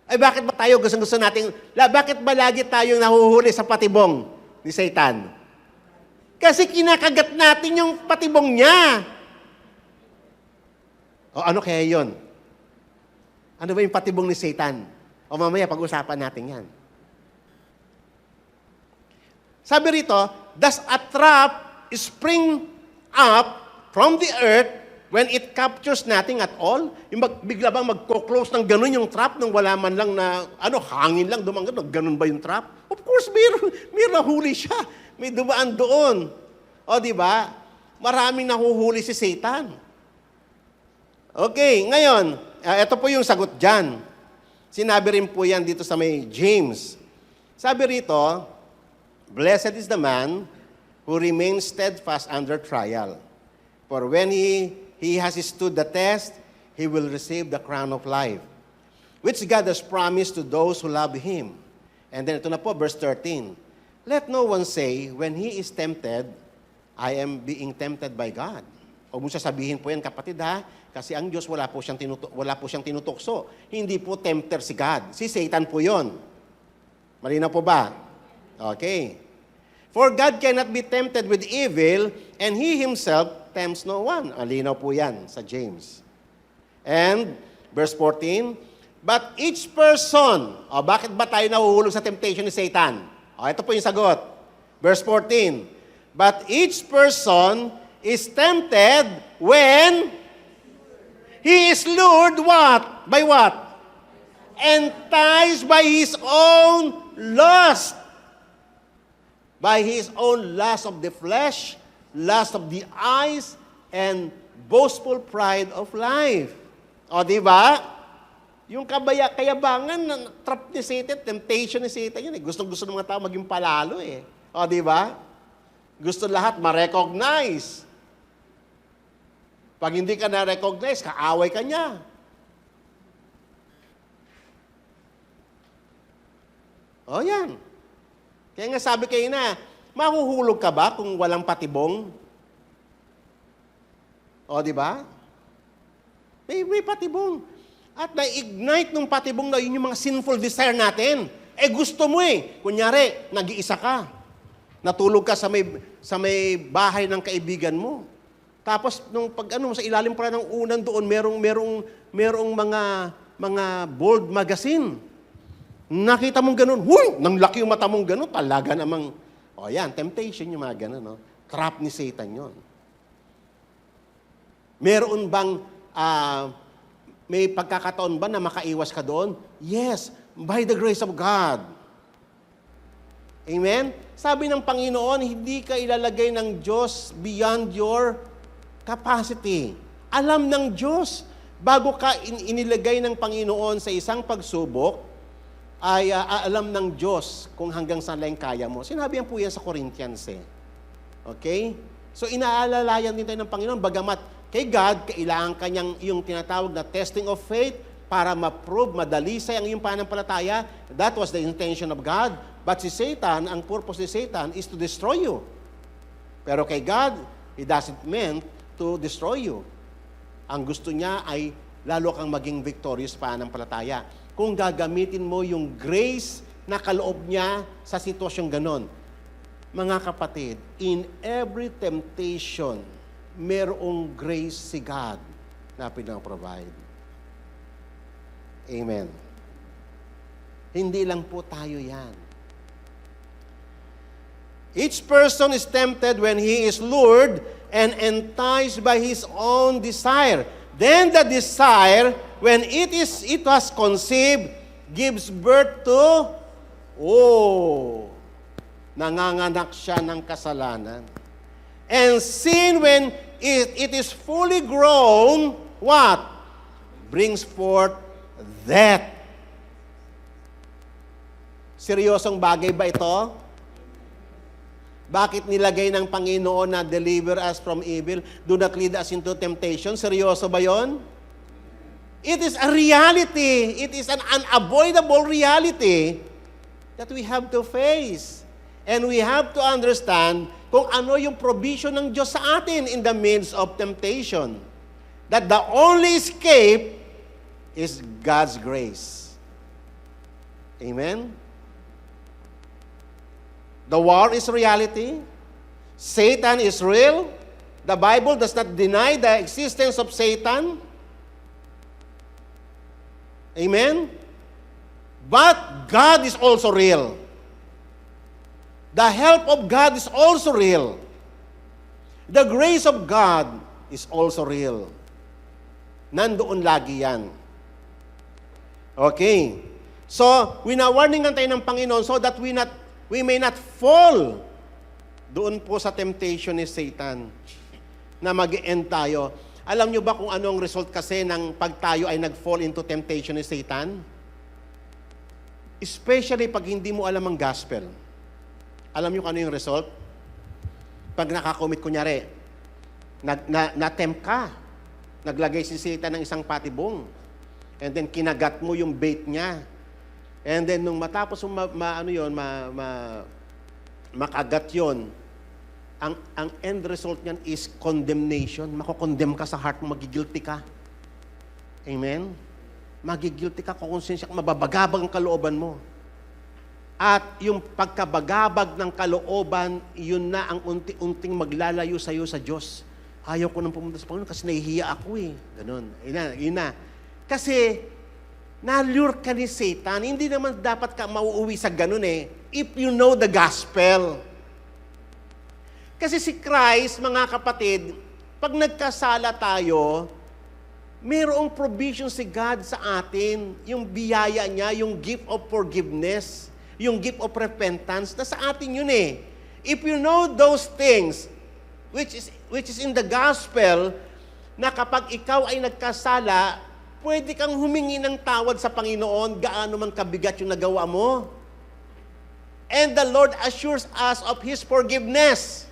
Ay bakit ba tayo gusto natin, bakit ba lagi tayong nahuhuli sa patibong ni Satan? Kasi kinakagat natin yung patibong niya. O ano kaya yon? Ano ba yung patibong ni Satan? O mamaya pag-usapan natin yan. Sabi rito, does a trap spring up from the earth when it captures nothing at all? Yung bigla bang magko-close ng ganun yung trap nang wala man lang na, hangin lang dumang ganun ba yung trap? Of course, may nahuli siya. May dumaan doon. O, di ba? Maraming nahuhuli si Satan. Okay, ngayon, ito po yung sagot dyan. Sinabi rin po yan dito sa may James. Sabi rito, blessed is the man who remains steadfast under trial. For when he has stood the test, he will receive the crown of life, which God has promised to those who love Him. And then ito na po, verse 13. Let no one say, when he is tempted, I am being tempted by God. Huwag mo sasabihin po yan, kapatid ha, kasi ang Diyos wala po siyang tinutukso. Hindi po tempter si God. Si Satan po yon. Malinaw po ba? Okay. For God cannot be tempted with evil, and He Himself tempts no one. Malinaw po yan sa James. And, verse 14, but each person, bakit ba tayo nahuhulog sa temptation ni Satan? Ito po yung sagot. Verse 14, but each person is tempted when he is lured what? By what? Enticed by his own lust. By his own lust of the flesh, lust of the eyes, and boastful pride of life. O, di ba? Yung kayabangan, trap ni Satan, temptation ni Satan yun. Gusto ng mga tao maging palalo eh. O, di ba? Gusto lahat ma-recognize. Pag hindi ka na-recognize, kaaway ka niya. O yan. Kaya nga sabi kayo na, mahuhulog ka ba kung walang patibong? O, di ba? May patibong. At na-ignite ng patibong na yun yung mga sinful desire natin. Gusto mo Kunyari, nag-iisa ka. Natulog ka sa may bahay ng kaibigan mo. Tapos, sa ilalim pala ng unan doon, merong mga bold magazine. Nakita mong ganun, nang laki yung mata mong ganun, talaga namang, yan, temptation yung mga ganun, no? Trap ni Satan yon. Meron bang, may pagkakataon ba na makaiwas ka doon? Yes, by the grace of God. Amen? Sabi ng Panginoon, hindi ka ilalagay ng Diyos beyond your capacity. Alam ng Diyos. Bago ka inilagay ng Panginoon sa isang pagsubok, ay alam ng Diyos kung hanggang saan lang kaya mo. Sinabi yan po yan sa Corinthians Okay? So inaalalayan din tayo ng Panginoon, bagamat kay God, kailangan kanyang yung tinatawag na testing of faith para ma-prove, madalisay ang iyong pananampalataya. That was the intention of God. But si Satan, ang purpose ni Satan is to destroy you. Pero kay God, He doesn't meant to destroy you. Ang gusto niya ay lalo kang maging victorious pananampalataya. Kung gagamitin mo yung grace na kaloob niya sa sitwasyong ganon. Mga kapatid, in every temptation, merong grace si God na pinaprovide. Amen. Hindi lang po tayo yan. Each person is tempted when he is lured and enticed by his own desire. Then the desire, when it was conceived, gives birth to, nanganganak siya ng kasalanan. And sin, when it is fully grown, what? Brings forth death. Seryosong bagay ba ito? Bakit nilagay ng Panginoon na deliver us from evil, do not lead us into temptation? Seryoso ba yon? It is a reality. It is an unavoidable reality that we have to face. And we have to understand kung ano yung provision ng Diyos sa atin in the midst of temptation. That the only escape is God's grace. Amen? The war is reality. Satan is real. The Bible does not deny the existence of Satan. Amen? But God is also real. The help of God is also real. The grace of God is also real. Nandoon lagi yan. Okay. So, winawarningan tayo ng Panginoon so that we may not fall doon po sa temptation ni Satan na mag-end tayo. Alam nyo ba kung ano ang result kasi ng pag tayo ay nag-fall into temptation ni Satan? Especially pag hindi mo alam ang gospel. Alam nyo kung ano yung result? Pag nakakomit, kunyari, na-tempt ka, naglagay si Satan ng isang patibong, and then kinagat mo yung bait niya. And then nung matapos makagat yon, ang end result niyan is condemnation. Makokondemn ka sa heart mo, magigilty ka. Amen? Magigilty ka, kukonsensya ka, mababagabag ang kalooban mo. At yung pagkabagabag ng kalooban, yun na ang unti-unting maglalayo sa'yo sa Diyos. Ayaw ko nang pumunta sa Panginoon kasi nahihiya ako Ganon. Yun na. Kasi, na-lure ka ni Satan. Hindi naman dapat ka mauuwi sa ganun if you know the gospel. Kasi si Christ, mga kapatid, pag nagkasala tayo, mayroong provision si God sa atin, yung biyaya niya, yung gift of forgiveness, yung gift of repentance, na sa atin yun If you know those things, which is in the gospel, na kapag ikaw ay nagkasala, pwede kang humingi ng tawad sa Panginoon, gaano man kabigat yung nagawa mo. And the Lord assures us of His forgiveness.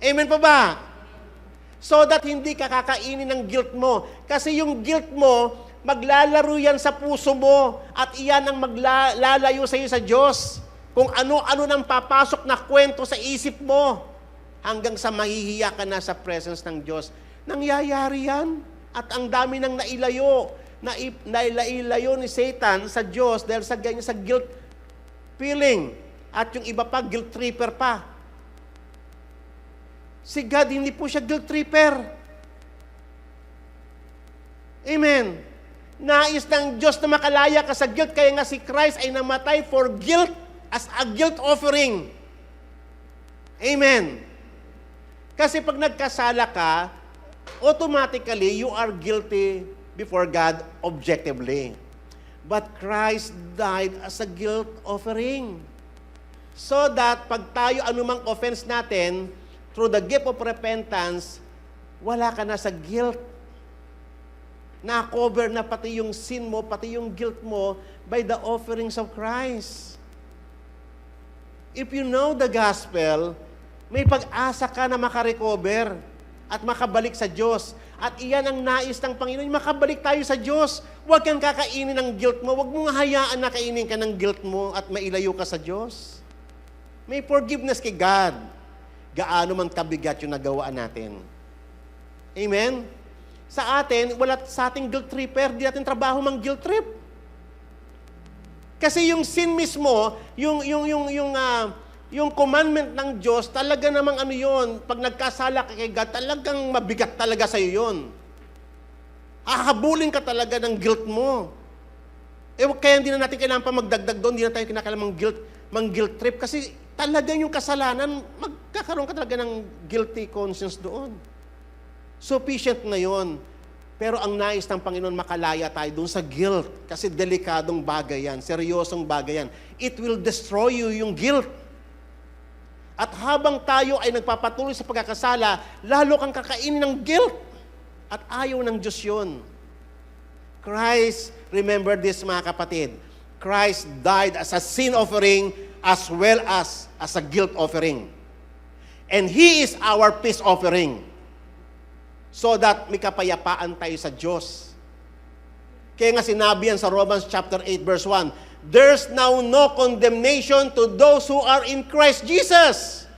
Amen pa ba? So that hindi ka kakainin ng guilt mo. Kasi yung guilt mo, maglalaro yan sa puso mo at iyan ang maglalayo sa iyo sa Diyos. Kung ano-ano nang papasok na kwento sa isip mo, hanggang sa mahihiya ka na sa presence ng Diyos. Nangyayari yan. At ang dami nang nailayo. Nailayo ni Satan sa Diyos dahil sa ganyan, sa guilt feeling. At yung iba pa, guilt tripper pa. Si God, hindi po siya guilt tripper. Amen. Nais ng Diyos na makalaya ka sa guilt, kaya nga si Christ ay namatay for guilt as a guilt offering. Amen. Kasi pag nagkasala ka, automatically, you are guilty before God objectively. But Christ died as a guilt offering. So that pag tayo anumang offense natin, through the gift of repentance, wala ka na sa guilt. Na-cover na pati yung sin mo, pati yung guilt mo by the offerings of Christ. If you know the gospel, may pag-asa ka na makarecover at makabalik sa Diyos. At iyan ang nais ng Panginoon, makabalik tayo sa Diyos. Huwag kang kakainin ng guilt mo. Huwag mong hayaan na kainin ka ng guilt mo at mailayo ka sa Diyos. May forgiveness kay God. Gaano man kabigat yung nagawaan natin. Amen? Sa atin, wala sa ating guilt tripper, di natin trabaho mang guilt trip. Kasi yung sin mismo, yung commandment ng Diyos, talaga namang ano yun, pag nagkasala ka kay God, talagang mabigat talaga sa'yo yun. Hahabulin ka talaga ng guilt mo. Kaya hindi na natin kailangan pa magdagdag doon, hindi na tayo kinakailangan mang guilt trip, kasi talaga yung kasalanan, magkakaroon ka talaga ng guilty conscience doon. Sufficient na yon. Pero ang nais ng Panginoon, makalaya tayo doon sa guilt. Kasi delikadong bagay yan, seryosong bagay yan. It will destroy you, yung guilt. At habang tayo ay nagpapatuloy sa pagkakasala, lalo kang kakainin ng guilt. At ayaw ng Diyos yun. Christ, remember this mga kapatid, Christ died as a sin offering as well as a guilt offering. And He is our peace offering. So that may kapayapaan tayo sa Diyos. Kaya nga sinabi yan sa Romans chapter 8 verse 1, there's now no condemnation to those who are in Christ Jesus.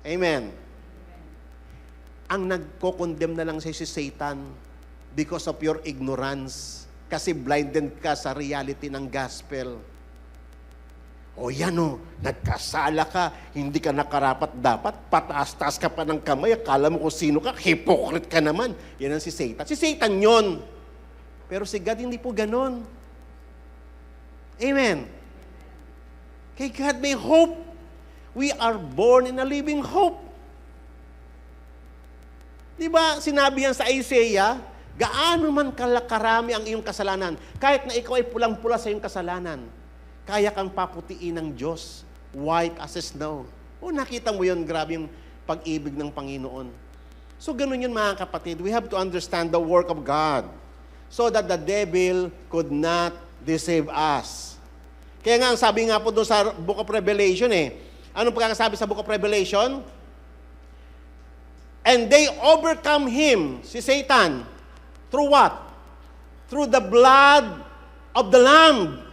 Amen. Ang nagko-condemn na lang si Satan because of your ignorance. Kasi blinded ka sa reality ng gospel. O yan o, nagkasala ka, hindi ka nakarapat dapat, pataas-taas ka pa ng kamay, akala mo kung sino ka, hypocrite ka naman. Yan ang si Satan. Si Satan yon. Pero si God hindi po ganon. Amen. Kay God may hope. We are born in a living hope. Di ba sinabi yan sa Isaiah, gaano man karami ang iyong kasalanan, kahit na ikaw ay pulang-pula sa iyong kasalanan, kaya kang paputiin ng Diyos, white as snow. O nakita mo yun, grabe yung pag-ibig ng Panginoon. So ganun yun mga kapatid, we have to understand the work of God so that the devil could not deceive us. Kaya nga, ang sabi nga po doon sa Book of Revelation anong pagkakasabi sa Book of Revelation? And they overcome him, si Satan, through what? Through the blood of the Lamb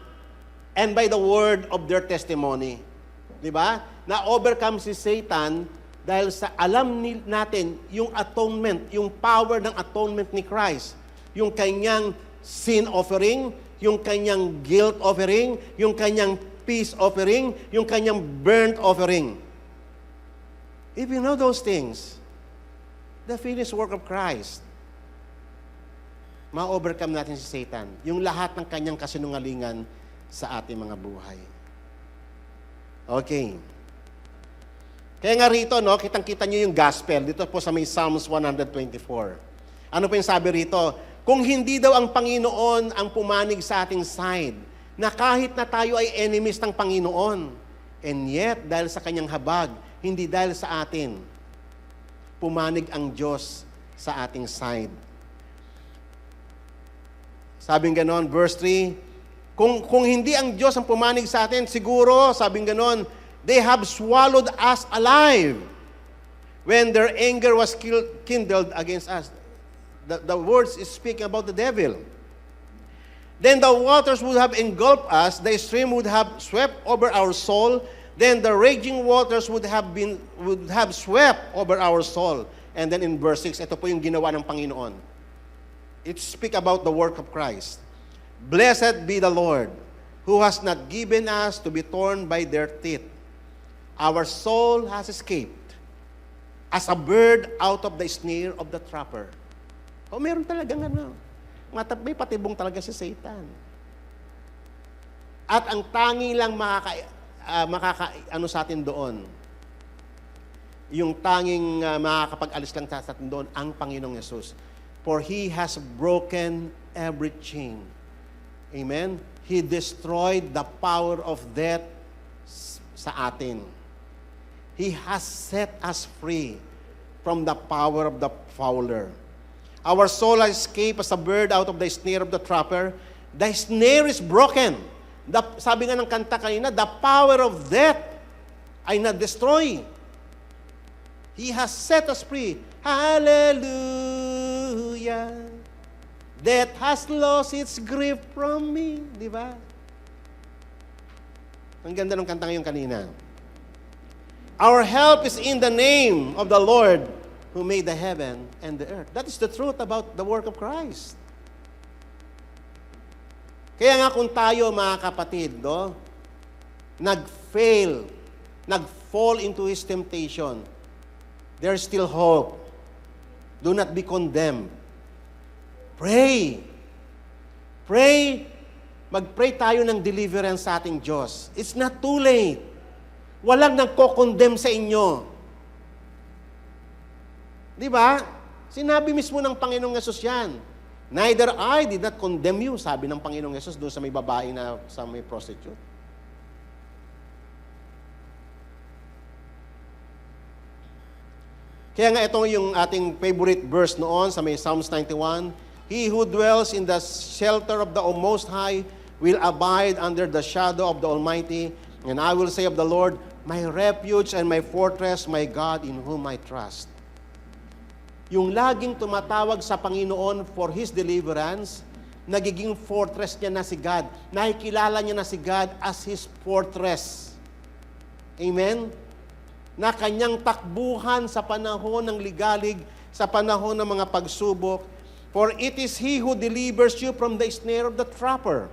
and by the word of their testimony. Di ba? Na-overcome si Satan dahil sa alam natin yung atonement, yung power ng atonement ni Christ. Yung kanyang sin offering, yung kanyang guilt offering, yung kanyang peace offering, yung kanyang burnt offering. If you know those things, the finished work of Christ, ma-overcome natin si Satan. Yung lahat ng kanyang kasinungalingan sa ating mga buhay. Okay. Kaya nga rito, kitang-kita nyo yung gospel. Dito po sa may Psalms 124. Ano po yung sabi rito? Kung hindi daw ang Panginoon ang pumanig sa ating side, na kahit na tayo ay enemies ng Panginoon, and yet, dahil sa kanyang habag, hindi dahil sa atin, pumanig ang Diyos sa ating side. Sabing ganon, verse 3, kung hindi ang Diyos ang pumanig sa atin, siguro, sabing ganon, they have swallowed us alive when their anger was kindled against us. The words is speaking about the devil. Then the waters would have engulfed us, the stream would have swept over our soul, then the raging waters would have swept over our soul. And then in verse 6, ito po yung ginawa ng Panginoon. It speak about the work of Christ. Blessed be the Lord, who has not given us to be torn by their teeth. Our soul has escaped as a bird out of the snare of the trapper. O meron talagang may patibong talaga si Satan. At ang tangi lang sa atin doon, yung tanging makakapag-alis lang sa atin doon, ang Panginoong Yesus. For He has broken every chain. Amen? He destroyed the power of death sa atin. He has set us free from the power of the fowler. Our soul has escaped as a bird out of the snare of the trapper. The snare is broken. Sabi nga ng kanta kanina, the power of death ay na-destroy. He has set us free. Hallelujah. Death has lost its grip from me. Di ba? Ang ganda ng kanta ngayon kanina. Our help is in the name of the Lord who made the heaven and the earth. That is the truth about the work of Christ. Kaya nga kung tayo, mga kapatid, nag-fall into his temptation, there is still hope. Do not be condemned. Pray. Pray. Mag-pray tayo ng deliverance sa ating Diyos. It's not too late. Walang nagko-condemn sa inyo. Di ba? Sinabi mismo ng Panginoong Yesus yan. Neither I did not condemn you, sabi ng Panginoong Yesus doon sa may babae na sa may prostitute. Kaya nga ito yung ating favorite verse noon sa may Psalms 91. He who dwells in the shelter of the Most High will abide under the shadow of the Almighty. And I will say of the Lord, my refuge and my fortress, my God in whom I trust. Yung laging tumatawag sa Panginoon for His deliverance, nagiging fortress niya na si God. Nakikilala niya na si God as His fortress. Amen? Na kanyang takbuhan sa panahon ng ligalig, sa panahon ng mga pagsubok. For it is He who delivers you from the snare of the trapper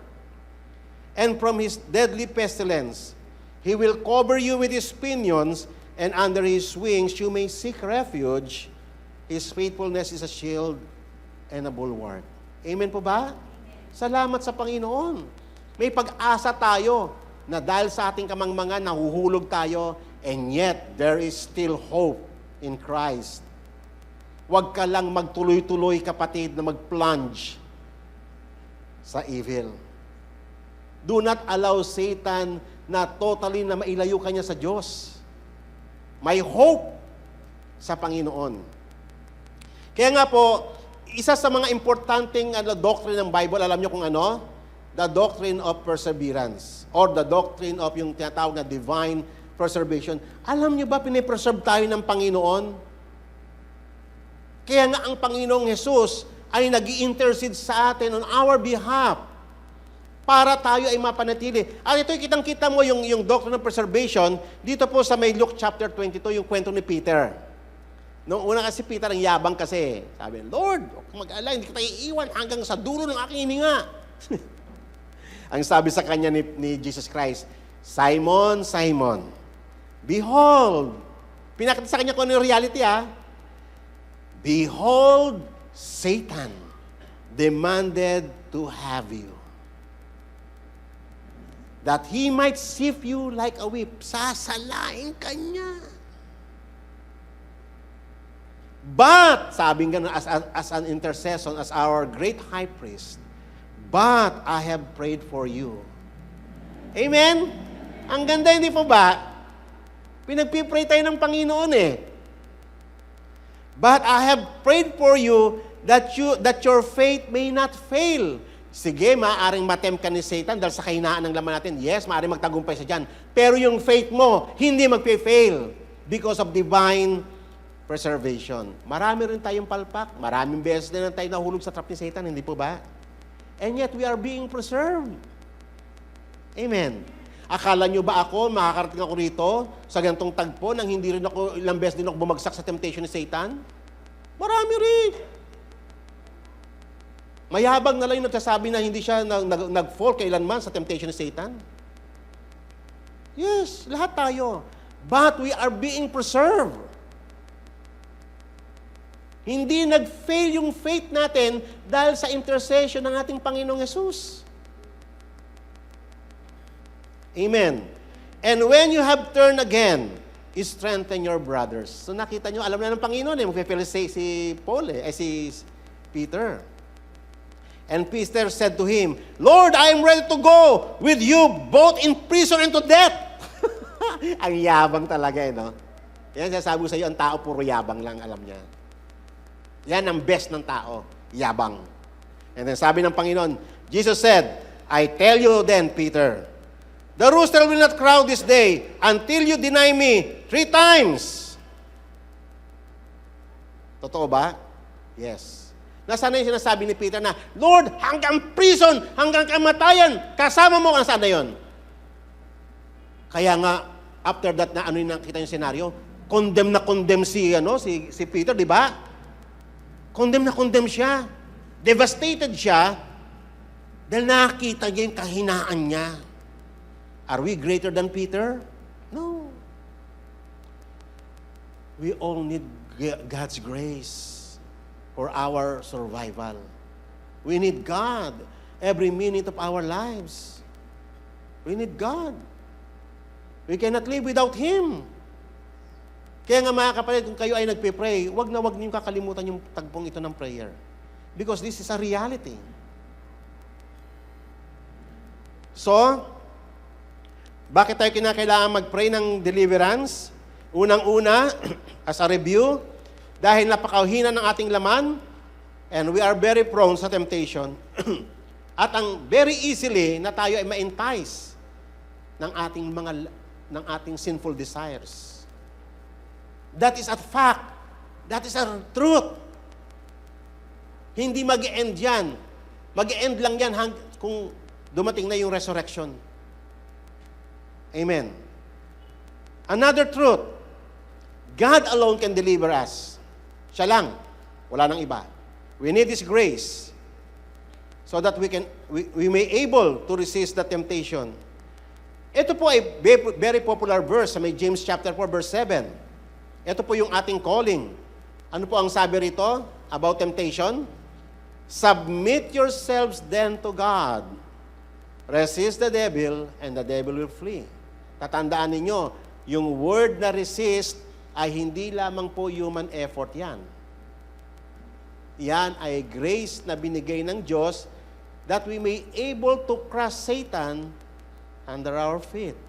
and from his deadly pestilence. He will cover you with His pinions, and under His wings you may seek refuge. His faithfulness is a shield and a bulwark. Amen po ba? Salamat sa Panginoon. May pag-asa tayo na dahil sa ating kamangmangan, nahuhulog tayo, and yet there is still hope in Christ. Huwag ka lang magtuloy-tuloy, kapatid, na mag-plunge sa evil. Do not allow Satan na totally na mailayo ka niya sa Diyos. May hope sa Panginoon. Kaya nga po, isa sa mga importanteng doctrine ng Bible, alam niyo kung ano? The doctrine of perseverance. Or the doctrine of yung tinatawag na divine preservation. Alam niyo ba, pinipreserve tayo ng Panginoon? Kaya nga ang Panginoong Jesus ay nag-i-intercede sa atin on our behalf para tayo ay mapanatili. At ito, kitang-kita mo yung doctrine of preservation dito po sa may Luke chapter 22, yung kwento ni Peter. Noong una kasi Peter, ang yabang kasi. Sabi, Lord, huwag kang mag-alala, hindi kita iiwan hanggang sa dulo ng aking hininga. Ang sabi sa kanya ni Jesus Christ, Simon, Simon, behold, pinakita sa kanya kung ano yung reality, behold, Satan demanded to have you, that he might sift you like a wheat. Sasalain ka niya. But, sabi nga as an intercession, as our great high priest, but I have prayed for you. Amen? Ang ganda, hindi po ba? Pinagpipray tayo ng Panginoon But I have prayed for you that your faith may not fail. Sige, maaaring matempt ka ni Satan dahil sa kahinaan ng laman natin. Yes, maaaring magtagumpay sa dyan. Pero yung faith mo, hindi magpe-fail because of divine preservation. Marami rin tayong palpak. Maraming beses na tayo nahulog sa trap ni Satan, hindi po ba? And yet, we are being preserved. Amen. Akala nyo ba ako, makakarating ako rito sa ganitong tagpo nang hindi rin ako, ilang beses din ako bumagsak sa temptation ni Satan? Marami rin. Mayabang na lang yung nagsasabi na hindi siya nag-fall kailanman sa temptation ni Satan. Yes, lahat tayo. But we are being preserved. Hindi nag-fail yung faith natin dahil sa intercession ng ating Panginoong Yesus. Amen. And when you have turned again, strengthen your brothers. So nakita nyo, alam na ng Panginoon magpe-felicitate si Paul si Peter. And Peter said to him, Lord, I am ready to go with you both in prison and to death. Ang yabang talaga, no? Yan, sasabi ko sa iyo, ang tao puro yabang lang, alam niya. Yan ang best ng tao, yabang. And then sabi ng Panginoon, Jesus said, I tell you then, Peter, the rooster will not crow this day until you deny me 3 times. Totoo ba? Yes. Nasaan na yung sinasabi ni Peter na, Lord, hanggang prison, hanggang kamatayan, kasama mo, nasaan na yun? Kaya nga, after that na ano yung nakita yung senaryo, condemn si Peter, di ba? Condemn siya. Devastated siya dahil nakita niya yung kahinaan niya. Are we greater than Peter? No. We all need God's grace for our survival. We need God every minute of our lives. We need God. We cannot live without Him. Kaya nga mga kapatid, kung kayo ay nagpe-pray, wag niyong kakalimutan yung tagpong ito ng prayer. Because this is a reality. So, bakit tayo kinakailangan mag-pray ng deliverance? Unang-una, as a review, dahil napakahina ng ating laman, and we are very prone sa temptation, at ang very easily na tayo ay ma-entice ng ating sinful desires. That is a fact. That is a truth. Hindi mag-end yan. Mag-end lang yan kung dumating na yung resurrection. Amen. Another truth. God alone can deliver us. Siya lang. Wala nang iba. We need His grace so that we may able to resist the temptation. Ito po ay very popular verse sa may James chapter 4 verse 7. Ito po yung ating calling. Ano po ang sabi rito about temptation? Submit yourselves then to God. Resist the devil, and the devil will flee. Tatandaan ninyo, yung word na resist ay hindi lamang po human effort yan. Yan ay grace na binigay ng Diyos that we may able to crush Satan under our feet.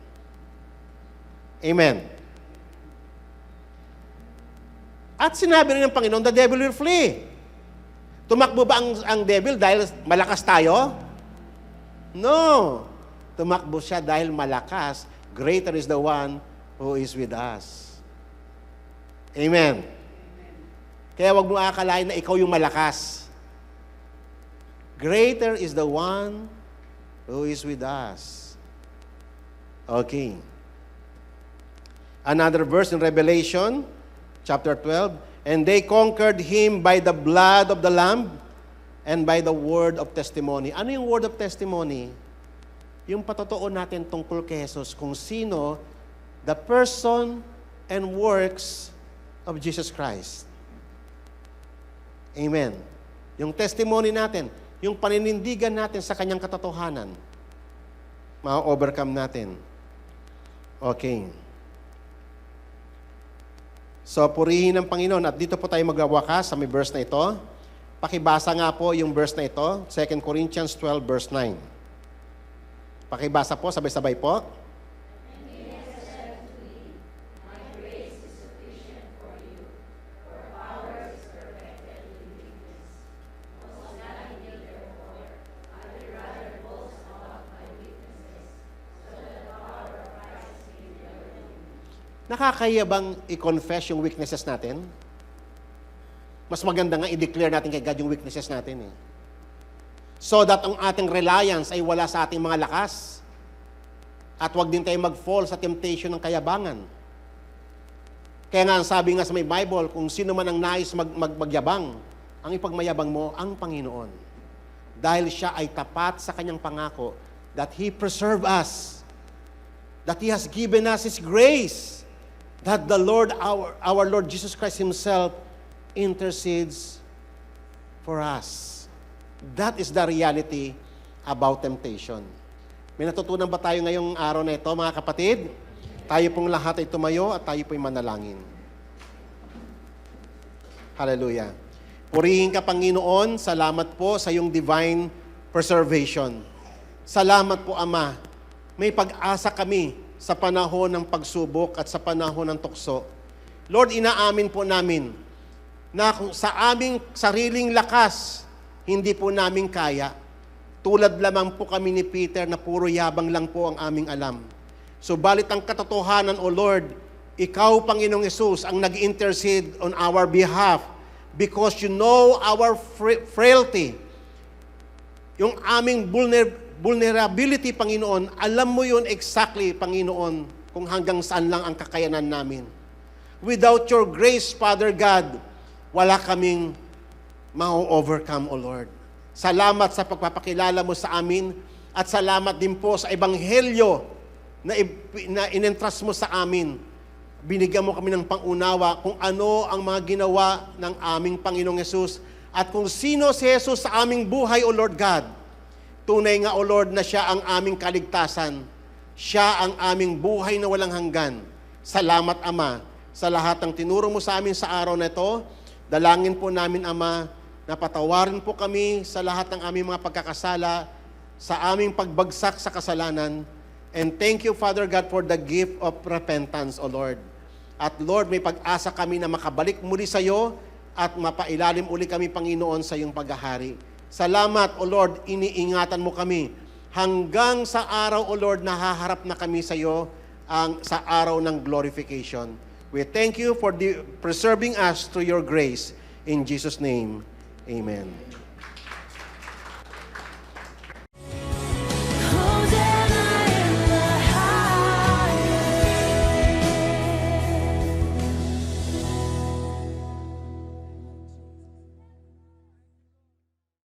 Amen. At sinabi rin ng Panginoon, the devil will flee. Tumakbo ba ang devil dahil malakas tayo? No. Tumakbo siya dahil malakas. Greater is the one who is with us. Amen. Kaya wag mo akalain na ikaw yung malakas. Greater is the one who is with us. Okay. Another verse in Revelation, chapter 12, and they conquered him by the blood of the Lamb and by the word of testimony. Ano yung word of testimony? Yung patotoo natin tungkol kay Jesus, kung sino, the person and works of Jesus Christ. Amen. Yung testimony natin, yung paninindigan natin sa kanyang katotohanan, ma-overcome natin. Okay. So, purihin ng Panginoon. At dito po tayo magwawakas sa may verse na ito. Pakibasa nga po yung verse na ito, 2 Corinthians 12, verse 9. Pakibasa po, sabay-sabay po. Nakakaya bang i-confess yung weaknesses natin? Mas maganda nga i-declare natin kay God yung weaknesses natin. So that ang ating reliance ay wala sa ating mga lakas. At huwag din tayo mag-fall sa temptation ng kayabangan. Kaya nga, sabi nga sa may Bible, kung sino man ang nais magyabang, ang ipagmayabang mo ang Panginoon. Dahil siya ay tapat sa kanyang pangako that He preserve us, that He has given us His grace, that the Lord, our Lord Jesus Christ Himself intercedes for us. That is the reality about temptation. May natutunan ba tayo ngayong araw na ito, mga kapatid? Tayo pong lahat ay tumayo at tayo po'y manalangin. Hallelujah. Purihin ka, Panginoon. Salamat po sa iyong divine preservation. Salamat po, Ama. May pag-asa kami sa panahon ng pagsubok at sa panahon ng tukso. Lord, inaamin po namin na kung sa aming sariling lakas, hindi po namin kaya. Tulad lamang po kami ni Peter na puro yabang lang po ang aming alam. Subalit ang katotohanan, O Lord, Ikaw, Panginoong Yesus, ang nag-intercede on our behalf because You know our frailty. Yung aming vulnerability, Panginoon, alam Mo yun exactly, Panginoon, kung hanggang saan lang ang kakayanan namin. Without Your grace, Father God, wala kaming ma-overcome, O Lord. Salamat sa pagpapakilala Mo sa amin at salamat din po sa Ebanghelyo na inentrust Mo sa amin. Binigyan Mo kami ng pangunawa kung ano ang mga ginawa ng aming Panginoong Yesus at kung sino si Jesus sa aming buhay, O Lord God. Tunay nga, O Lord, na Siya ang aming kaligtasan. Siya ang aming buhay na walang hanggan. Salamat, Ama, sa lahat ng tinuro Mo sa amin sa araw na ito. Dalangin po namin, Ama, na patawarin po kami sa lahat ng aming mga pagkakasala, sa aming pagbagsak sa kasalanan. And thank You, Father God, for the gift of repentance, O Lord. At Lord, may pag-asa kami na makabalik muli sa Iyo at mapailalim uli kami, Panginoon, sa Iyong paghahari. Salamat, O Lord, iniingatan Mo kami. Hanggang sa araw, O Lord, nahaharap na kami sa Iyo sa araw ng glorification. We thank You for preserving us through Your grace. In Jesus' name, Amen.